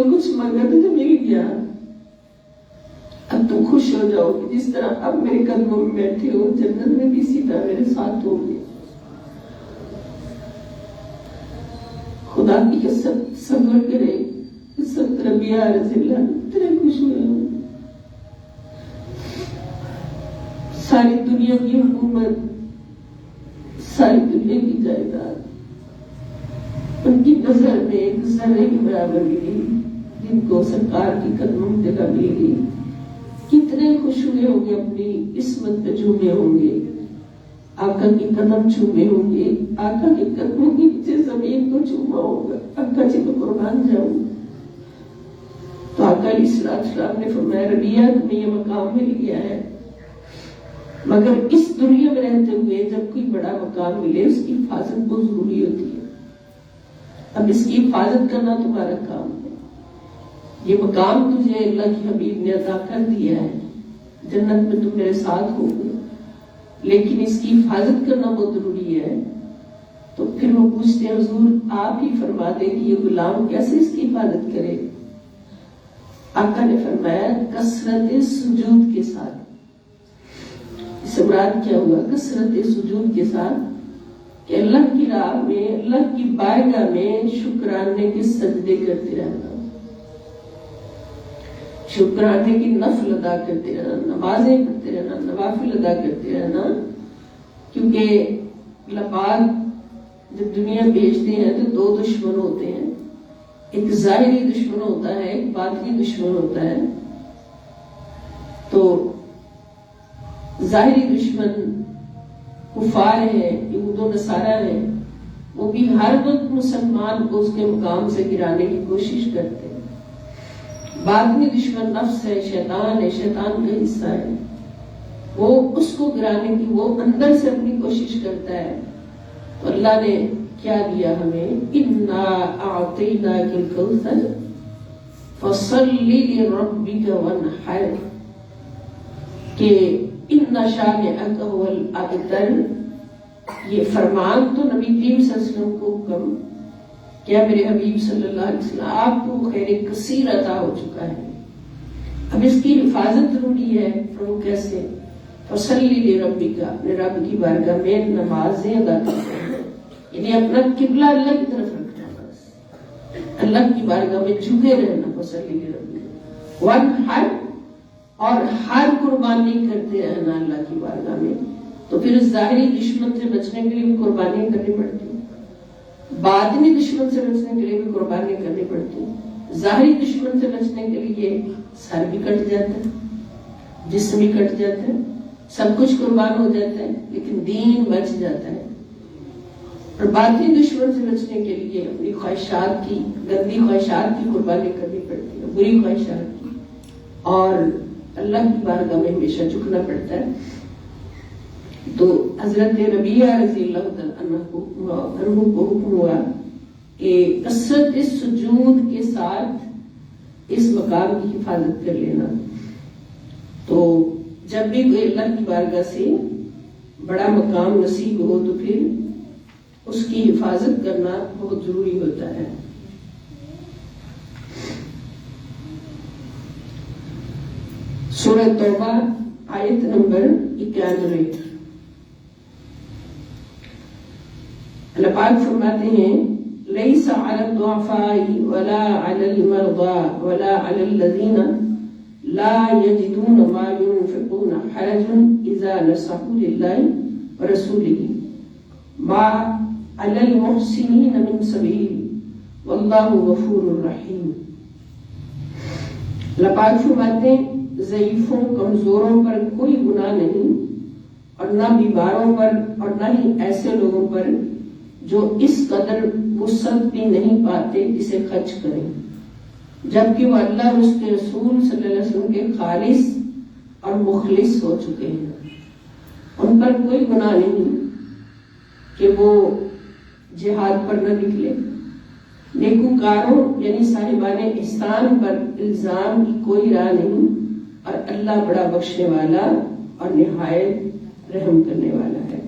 جو کچھ مانگا تھا تو مل گیا، اب تم خوش ہو جاؤ کہ جس طرح اب میرے قدموں میں بیٹھے ہو، جنت میں بھی اسی طرح میرے ساتھ ہو گے۔ خدا کی قسم صبر کرے، قسم ربیہ رضی اللہ اتنے خوش ہوئے ہوں۔ ساری دنیا کی حکومت، ساری دنیا کی جائیداد ان کی نظر میں ایک ذرے کے برابر ملی، جن کو سرکار کی قدموں میں جگہ مل گئی۔ کتنے خوش ہوئے ہوں گے، اپنی قسمت پہ جھومے ہوں گے، آقا کی قدم چومے ہوں گے، آقا کے قدموں کے نیچے زمین کو چوما ہوگا، آقا جی کو قربان جاؤں۔ تو آقا علیہ السلام نے فرمایا ربیہ تمہیں یہ مقام مل گیا ہے، مگر اس دنیا میں رہتے ہوئے جب کوئی بڑا مقام ملے اس کی حفاظت بہت ضروری ہوتی ہے۔ اب اس کی حفاظت کرنا تمہارا کام ہے۔ یہ مقام تجھے اللہ کی حبیب نے عطا کر دیا ہے، جنت میں تم میرے ساتھ ہو گے، لیکن اس کی حفاظت کرنا بہت ضروری ہے۔ تو پھر وہ پوچھتے ہیں حضور آپ ہی فرما دیں کہ یہ غلام کیسے اس کی حفاظت کرے؟ آقا نے فرمایا کثرت سجود کے ساتھ۔ اس سے مراد کیا ہوا؟ کثرت سجود کے ساتھ، کہ اللہ کی راہ میں، اللہ کی بارگاہ میں شکرانے کے سجدے کرتے رہنا، شکرانے کی نفل ادا کرتے رہنا، نمازیں پڑھتے رہنا، نوافل ادا کرتے رہنا۔ کیونکہ اللہ پاک جب دنیا بھیجتے ہیں تو دو دشمن ہوتے ہیں، ایک ظاہری دشمن ہوتا ہے، ایک باطنی دشمن ہوتا ہے۔ تو ظاہری دشمن کفار ہیں، یہود و نصارہ ہیں، وہ بھی ہر وقت مسلمان کو اس کے مقام سے گرانے کی کوشش کرتے ہیں۔ باطنی دشمن نفس ہے، شیطان ہے، شیطان کا حصہ ہے، وہ اس کو گرانے کی وہ اندر سے اپنی کوشش کرتا ہے۔ تو اللہ نے کیا دیا ہمیں؟ اِنَّا أَعْطَيْنَاكَ الْكَوْثَرَ فَصَلِّ لِرَبِّكَ وَانْحَرْ، کہ اِنَّ شَانِئَكَ هُوَ الْأَبْتَرُ۔ یہ فرمان تو نبی کریم صلی اللہ علیہ وسلم کو حکم کیا میرے حبیب صلی اللہ علیہ وسلم آپ کو خیر کثیر عطا ہو چکا ہے، اب اس کی حفاظت ضروری ہے۔ تو کیسے؟ فَصَلِّ لِرَبِّكَ، اپنے رب کی بارگاہ میں نمازیں ادا کرتے ہیں، یعنی اپنا قبلہ اللہ کی طرف رکھنا، بس اللہ کی بارگاہ میں جھکے رہنا۔ فَصَلِّ لِرَبِّكَ وَانْحَرْ، اور ہر قربانی کرتے رہنا اللہ کی بارگاہ میں۔ تو پھر اس ظاہری دشمن سے بچنے کے لیے بھی قربانیاں کرنی پڑتی ہیں، باطنی دشمن سے بچنے کے لیے بھی قربانیاں کرنی پڑتی ہیں۔ ظاہری دشمن سے بچنے کے لیے سر بھی کٹ جاتا ہے، جسم بھی کٹ جاتا ہے، سب کچھ قربان ہو جاتا ہے، لیکن دین بچ جاتا ہے۔ اور باطنی دشمن سے بچنے کے لیے اپنی خواہشات کی، گندی خواہشات کی قربانی کرنی پڑتی ہے، بری خواہشات کی، اور اللہ کی بارگاہ میں ہمیشہ جھکنا پڑتا ہے۔ تو حضرت ربیہ رضی اللہ عنہ کو حکم ہوا کہ کثرت سجود کے ساتھ اس مقام کی حفاظت کر لینا۔ تو جب بھی کوئی اللہ کی بارگاہ سے بڑا مقام نصیب ہو تو پھر اس کی حفاظت کرنا بہت ضروری ہوتا ہے۔ سورہ توبہ آیت نمبر 91، اللہ پاک فرماتے ہیں لَيْسَ عَلَى الضُّعَفَاءِ وَلَا عَلَى الْمَرْضَىٰ وَلَا عَلَى الَّذِينَ لَا يَجِدُونَ مَا يُنْفِقُونَ حَرَجٌ إِذَا نَصَحُوا لِلَّهِ وَرَسُولِهِ مَا عَلَى الْمُحْسِنِينَ مِنْ سَبِيلٍ وَاللَّهُ غَفُورٌ رَحِيمٌ۔ اللہ پاک فرماتے ہیں ضعیفوں کمزوروں پر کوئی گناہ نہیں، اور نہ بیماروں پر، اور نہ ہی ایسے لوگوں پر جو اس قدر وسعت بھی نہیں پاتے جسے خرچ کریں، جبکہ وہ اللہ اور اس کے رسول صلی اللہ علیہ وسلم کے خالص اور مخلص ہو چکے ہیں۔ ان پر کوئی گناہ نہیں کہ وہ جہاد پر نہ نکلے۔ نیکوکاروں یعنی صاحبان احسان پر الزام کی کوئی راہ نہیں، اور اللہ بڑا بخشنے والا اور نہایت رحم کرنے والا ہے۔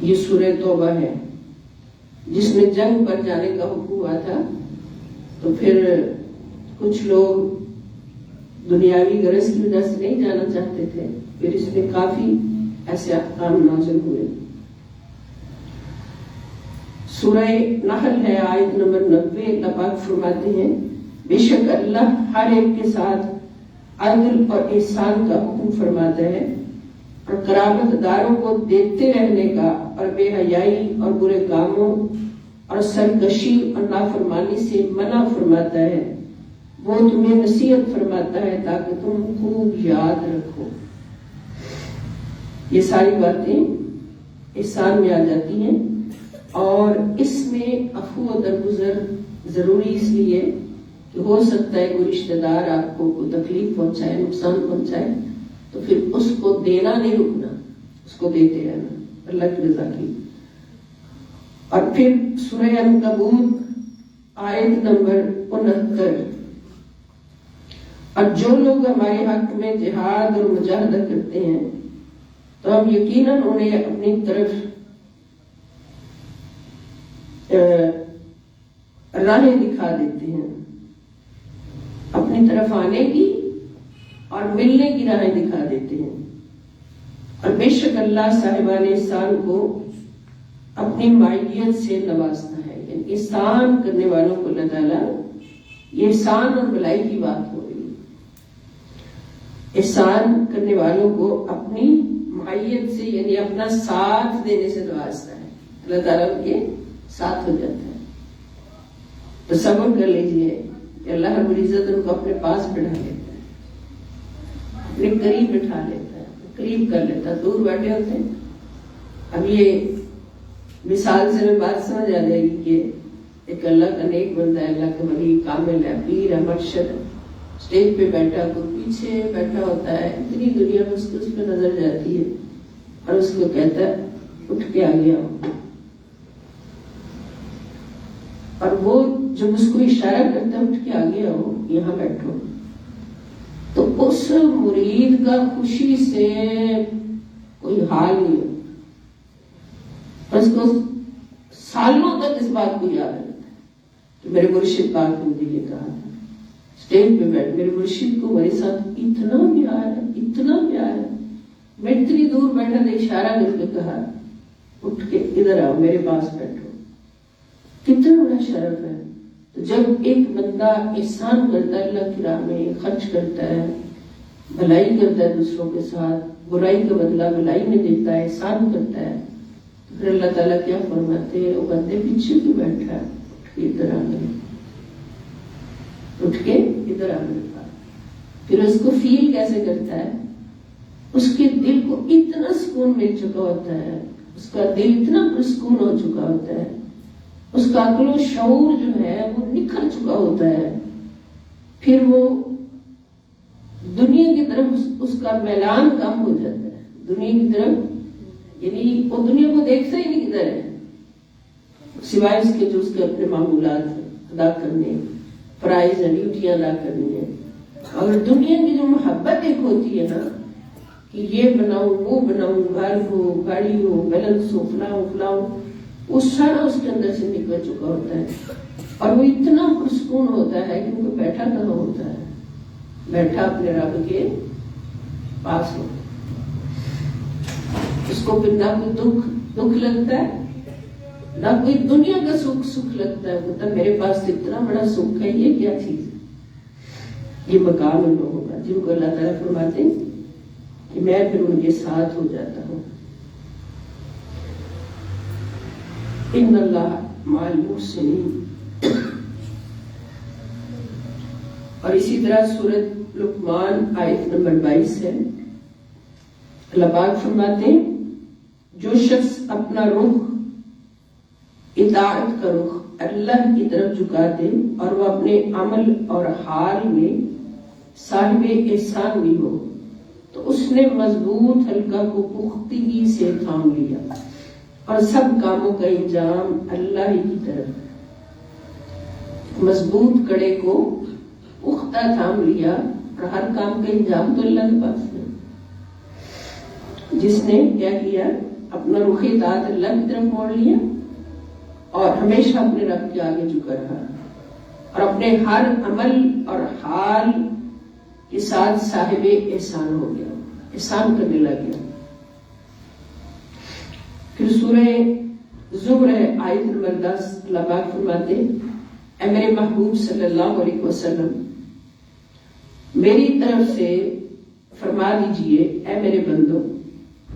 یہ سورہ توبہ ہے۔ جس میں جنگ پر جانے کا حکم ہوا تھا، تو پھر کچھ لوگ دنیاوی غرض کی وجہ سے نہیں جانا چاہتے تھے، پھر اس میں کافی ایسے احکام نازل ہوئے۔ سورہ نحل ہے، آیت نمبر 90، اللہ پاک فرماتے ہیں بے شک اللہ ہر ایک کے ساتھ عدل اور احسان کا حکم فرماتا ہے، اور قرابت داروں کو دیتے رہنے کا، اور بے حیائی اور برے کاموں اور سرکشی اور نافرمانی سے منع فرماتا ہے۔ وہ تمہیں نصیحت فرماتا ہے تاکہ تم خوب یاد رکھو۔ یہ ساری باتیں احسان میں آ جاتی ہیں، اور اس میں عفو و درگزر ضروری اس لیے کہ ہو سکتا ہے کوئی رشتہ دار آپ کو کوئی تکلیف پہنچائے، نقصان پہنچائے، تو پھر اس کو دینا نہیں رکنا، اس کو دیتے رہنا اللہ کی رضا کی۔ اور پھر سورہ عنکبوت آیت نمبر 69، اور جو لوگ ہمارے حق میں جہاد اور مجاہدہ کرتے ہیں تو ہم یقیناً انہیں اپنی طرف راہیں دکھا دیتے ہیں، اپنی طرف آنے کی اور ملنے کی راہیں دکھا دیتے ہیں۔ اور بے شک اللہ صاحبان احسان کو اپنی معیت سے نوازتا ہے، یعنی احسان کرنے والوں کو اللہ تعالیٰ، یہ احسان اور بھلائی کی بات ہو رہی ہے، احسان کرنے والوں کو اپنی معیت سے یعنی اپنا ساتھ دینے سے نوازتا ہے، اللہ تعالیٰ ان کے ساتھ ہو جاتا ہے۔ تو صبر کر لیجیے کہ اللہ رب العزت ان کو اپنے پاس بٹھا لیتا ہے، اپنے قریب بٹھا لیتا ہے، قریب کر لیتا ہے۔ دور بیٹھے ہوتے ہیں، اب یہ مثال سے میں بات سمجھ آ جائے گی کہ ایک اللہ کا نیک بندہ ہے، اللہ کا ولی کامل ہے، پیر ہے، مرشد ہے، اسٹیج پہ بیٹھا، کوئی پیچھے بیٹھا ہوتا ہے، اتنی دنیا میں اس پہ نظر جاتی ہے، اور اس کو کہتا ہے اٹھ کے آ گیا ہوں، اور وہ جب اس کو اشارہ کرتا ہے اٹھ کے آ گیا ہو، یہاں بیٹھو، تو اس مرید کا خوشی سے کوئی حال نہیں ہوتا، اور اس کو سالوں تک اس بات کو یاد رہتا ہے کہ میرے مرشد پاک نے مجھے یہ کہا تھا، اسٹیج پہ بیٹھ میرے مرشد کو میرے ساتھ اتنا پیار ہے، اتنا پیار ہے، میں اتنی دور بیٹھا تھا، اشارہ کر کے کہا اٹھ کے ادھر آؤ، میرے پاس بیٹھو، کتنا بڑا شرف ہے۔ تو جب ایک بندہ احسان کرتا ہے، اللہ کی راہ میں خرچ کرتا ہے، بھلائی کرتا ہے دوسروں کے ساتھ، برائی کا بدلہ بھلائی میں دیتا ہے، احسان کرتا ہے، تو پھر اللہ تعالیٰ کیا فرماتے ہیں، وہ بندے پیچھے کیوں بیٹھا ہے، اٹھ کے ادھر آ گئے، اٹھ کے ادھر آ گئے۔ پھر اس کو فیل کیسے کرتا ہے، اس کے دل کو اتنا سکون مل چکا ہوتا ہے، اس کا دل اتنا پرسکون ہو چکا ہوتا ہے، اس کا عقل و شعور جو ہے وہ نکھر چکا ہوتا ہے، پھر وہ دنیا کی طرف اس کا میلان کم ہو جاتا ہے، دنیا کی طرف یعنی وہ دنیا کو دیکھتا ہی نہیں کدھر ہے، سوائے اس کے جو اس کے اپنے معمولات ادا کرنے، فرائض ڈیوٹیاں ادا کرنی ہے۔ اور دنیا کی جو محبت ایک ہوتی ہے نا کہ یہ بناؤں وہ بناؤں، گھر ہو، گاڑی ہو، بیلنس ہو، فلاں فلاں، وہ سارا اس کے اندر سے نکل چکا ہوتا ہے، اور وہ اتنا پرسکون ہوتا ہے کہ ان کو بیٹھا کہاں ہوتا ہے، بیٹھا اپنے رب کے پاس ہو، اس کو پھر نہ کوئی دکھ لگتا ہے، نہ کوئی دنیا کا سکھ لگتا ہے، مطلب میرے پاس اتنا بڑا سکھ ہے، یہ کیا چیز ہے، یہ مقام ان لوگوں کا جن کو اللہ تعالیٰ فرماتے ہیں کہ میں پھر ان کے ساتھ ہو جاتا ہوں۔ ان اللہ مع المحسنین۔ اور اسی طرح سورۃ لقمان آیت نمبر 22 ہے، اللہ پاک فرماتے ہیں جو شخص اپنا رخ اطاعت کا رخ اللہ کی طرف جھکا دے اور وہ اپنے عمل اور حال میں صاحب احسان بھی ہو تو اس نے مضبوط حلقہ کو پختگی سے تھام لیا اور سب کاموں کا انجام اللہ ہی کی طرف۔ مضبوط کڑے کو پختہ تھام لیا اور ہر کام کا انجام تو اللہ کے پاس ہے۔ جس نے کیا کیا، اپنا رخ اطاعت اللہ کی طرف موڑ لیا اور ہمیشہ اپنے رب کے آگے جھکا رہا اور اپنے ہر عمل اور حال کے ساتھ صاحب احسان ہو گیا، احسان کرنے لگ گیا۔ پھر سورہ زمر آیت نمبر 10 اللہ پاک فرماتے اے میرے محبوب صلی اللہ علیہ وسلم، میری طرف سے فرما دیجئے اے میرے بندو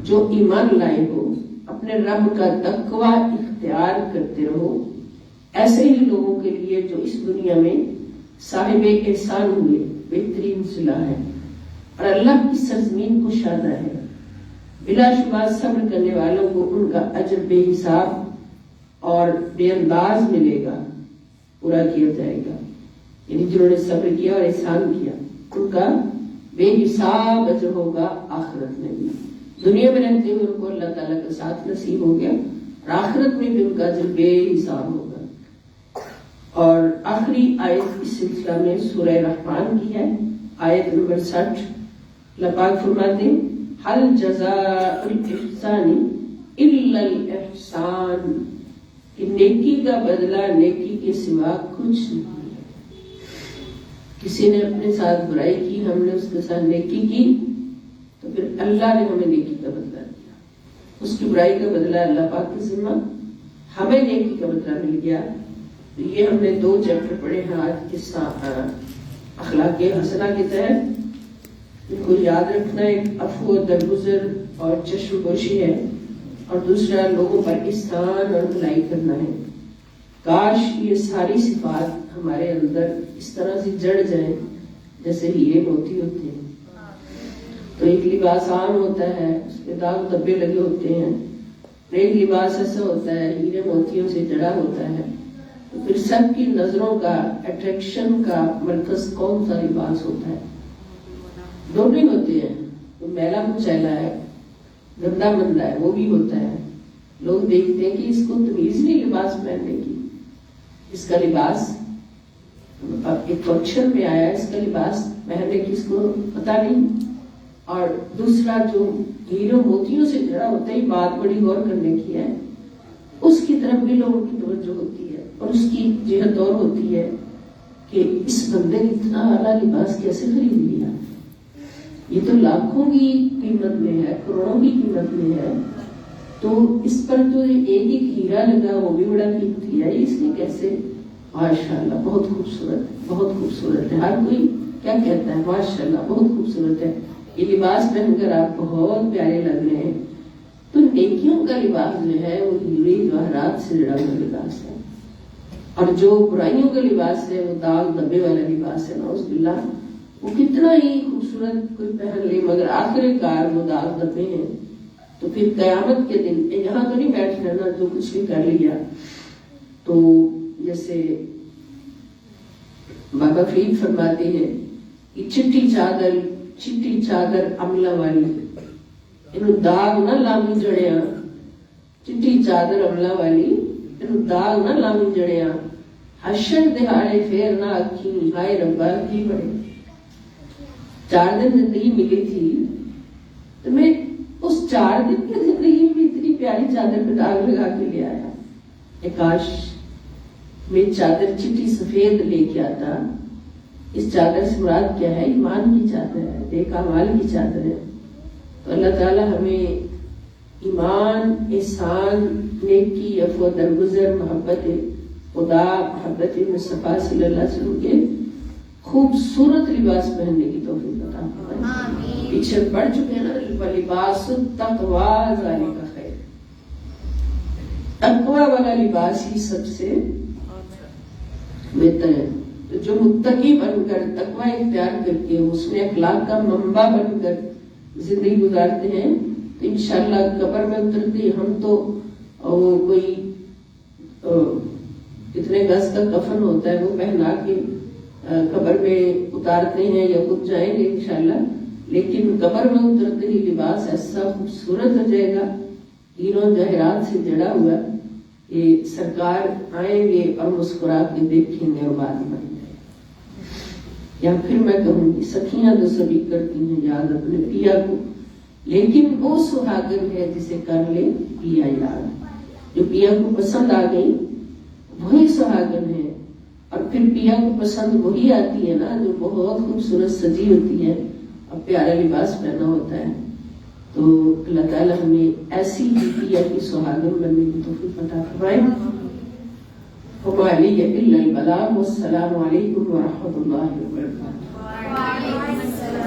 جو ایمان لائے ہو اپنے رب کا تقوی اختیار کرتے رہو، ایسے ہی لوگوں کے لیے جو اس دنیا میں صاحب احسان ہوئے بہترین صلاح ہے اور اللہ کی سرزمین کو شادہ ہے۔ بلا شبہ صبر کرنے والوں کو ان کا اجر بے حساب اور بے انداز ملے گا، پورا کیا جائے گا، یعنی جنہوں نے صبر کیا اور احسان کیا ان کا بے حساب اجر ہوگا آخرت میں بھی۔ دنیا میں رہتے ہوئے ان کو اللہ تعالیٰ کا ساتھ نصیب ہو گیا اور آخرت میں بھی ان کا اجر بے حساب ہوگا۔ اور آخری آیت اس سلسلہ میں سورہ رحمان کی ہے، آیت نمبر 60۔ اللہ پاک فرماتے ہیں حل جزاء الاحسان الا الاحسان، کہ نیکی کا بدلہ نیکی کے سوا کچھ نہیں ہے۔ کسی نے اپنے ساتھ برائی کی، ہم نے اس کے ساتھ نیکی کی تو پھر اللہ نے ہمیں نیکی کا بدلہ دیا، اس کی برائی کا بدلہ اللہ پاک کے ذمہ، ہمیں نیکی کا بدلہ مل گیا۔ تو یہ ہم نے 2 چیپٹر پڑھے ہیں آج کے اخلاق حسنہ کے تحت۔ ان کو یاد رکھنا، ایک عفو درگزر اور چشم پوشی ہے اور دوسرا لوگوں پر احسان اور بھلائی کرنا ہے۔ کاش یہ ساری صفات ہمارے اندر اس طرح سے جڑ جائیں جیسے ہیرے موتی ہوتے ہیں۔ تو ایک لباس عام ہوتا ہے، اس پہ داغ دھبے لگے ہوتے ہیں، ایک لباس ایسا ہوتا ہے ہیرے موتیوں سے جڑا ہوتا ہے، تو پھر سب کی نظروں کا اٹریکشن کا مرکز کون سا لباس ہوتا ہے؟ دونوں ہی ہوتے ہیں، تو میلا کچیلا ہے، گندا مندا ہے، وہ بھی ہوتا ہے۔ لوگ دیکھتے ہیں کہ اس کو تمیز نہیں لباس پہننے کی، اس کا لباس ایک فنکشن میں آیا، اس کا لباس پہننے کی اس کو پتا نہیں۔ اور دوسرا جو ہیروں موتیوں سے جڑا ہوتا ہے، بات بڑی غور کرنے کی ہے، اس کی طرف بھی لوگوں کی توجہ ہوتی ہے اور اس کی جہت اور ہوتی ہے کہ اس بندے نے اتنا اعلیٰ لباس کیسے خرید لیا، یہ تو لاکھوں کی قیمت میں ہے، کروڑوں کی قیمت میں ہے، تو اس پر جو ایک ہیرا لگا وہ بھی بڑا قیمتی ہے، اس نے کیسے؟ ماشاءاللہ بہت خوبصورت ہے، بہت خوبصورت ہے، ہر کوئی کیا کہتا ہے ماشاءاللہ بہت خوبصورت ہے، یہ لباس پہن کر آپ بہت پیارے لگ رہے ہیں۔ تو نیکیوں کا لباس جو ہے وہ ہیرے جواہرات سے جڑا ہوا لباس ہے، اور جو برائیوں کا لباس ہے وہ داغ دھبے والا لباس ہے، نعوذ باللہ، وہ کتنا ہی خوبصورت کوئی پہن لے مگر آخر کار وہ داغ دھبے ہیں۔ تو پھر قیامت کے دن یہاں تو نہیں بیٹھ رہنا جو کچھ بھی کر لیا، تو جیسے بابا فرید فرماتے ہیں کہ چٹی چادر عملہ والی انہوں داغ نہ لامی جڑیاں، چٹی چادر عملہ والی انہوں داغ نہ لامی جڑیاں، حشر دہاڑے پھر نہ اکھی ہائے ربا کی بڑے۔ 4 دن زندگی ملی تھی تو میں اس 4 دن کی زندگی میں اتنی پیاری چادر پہ داغ لگا کے لے آیا کہ کاش میں چادر چٹی سفید لے کے آتا۔ اس چادر سے مراد کیا ہے؟ ایمان کی چادر ہے، نیک اعمال کی چادر ہے۔ تو اللہ تعالی ہمیں ایمان، احسان، نیکی، عفو درگزر، محبت خدا، محبت مصطفیٰ صلی اللہ علیہ وسلم کے خوبصورت لباس پہننے کی توفیق عطا فرمائے۔ پیچھے پڑھ چکے ہیں نا، لباس التقویٰ ذالک خیر، تقویٰ والا لباس ہی سب سے بہتر ہے۔ تو جو متقی بن کر تقویٰ اختیار کر کے اس میں اخلاق کا منبع بن کر زندگی گزارتے ہیں تو انشاءاللہ قبر میں اترتے ہم تو کوئی اتنے گز کا کفن ہوتا ہے وہ پہنا کے قبر میں اتارتے ہیں یا خود جائیں گے انشاءاللہ، لیکن قبر میں اترتے ہی لباس ایسا خوبصورت ہو جائے گا ہیروں جواہرات سے جڑا ہوا کہ سرکار آئیں گے اور مسکرا کے دیکھیں گے اور بات بن جائے۔ یا پھر میں کہوں گی سخیاں تو سبھی کرتی ہیں یاد اپنے پیا کو، لیکن وہ سہاگن ہے جسے کر لے پیا یاد۔ جو پیا کو پسند آ گئی وہی سہاگن ہے. اور پھر پیا کو پسند وہی آتی ہے نا جو بہت خوبصورت سجی ہوتی ہے اور پیارا لباس پہنا ہوتا ہے. تو اللہ تعالیٰ ہمیں ایسی ہی پیا کی سہاگن بننے کی توفیق عطا فرمائے. وما علی الا البلاغ. والسلام علیکم ورحمۃ اللہ وبرکاتہ. وعلیکم السلام.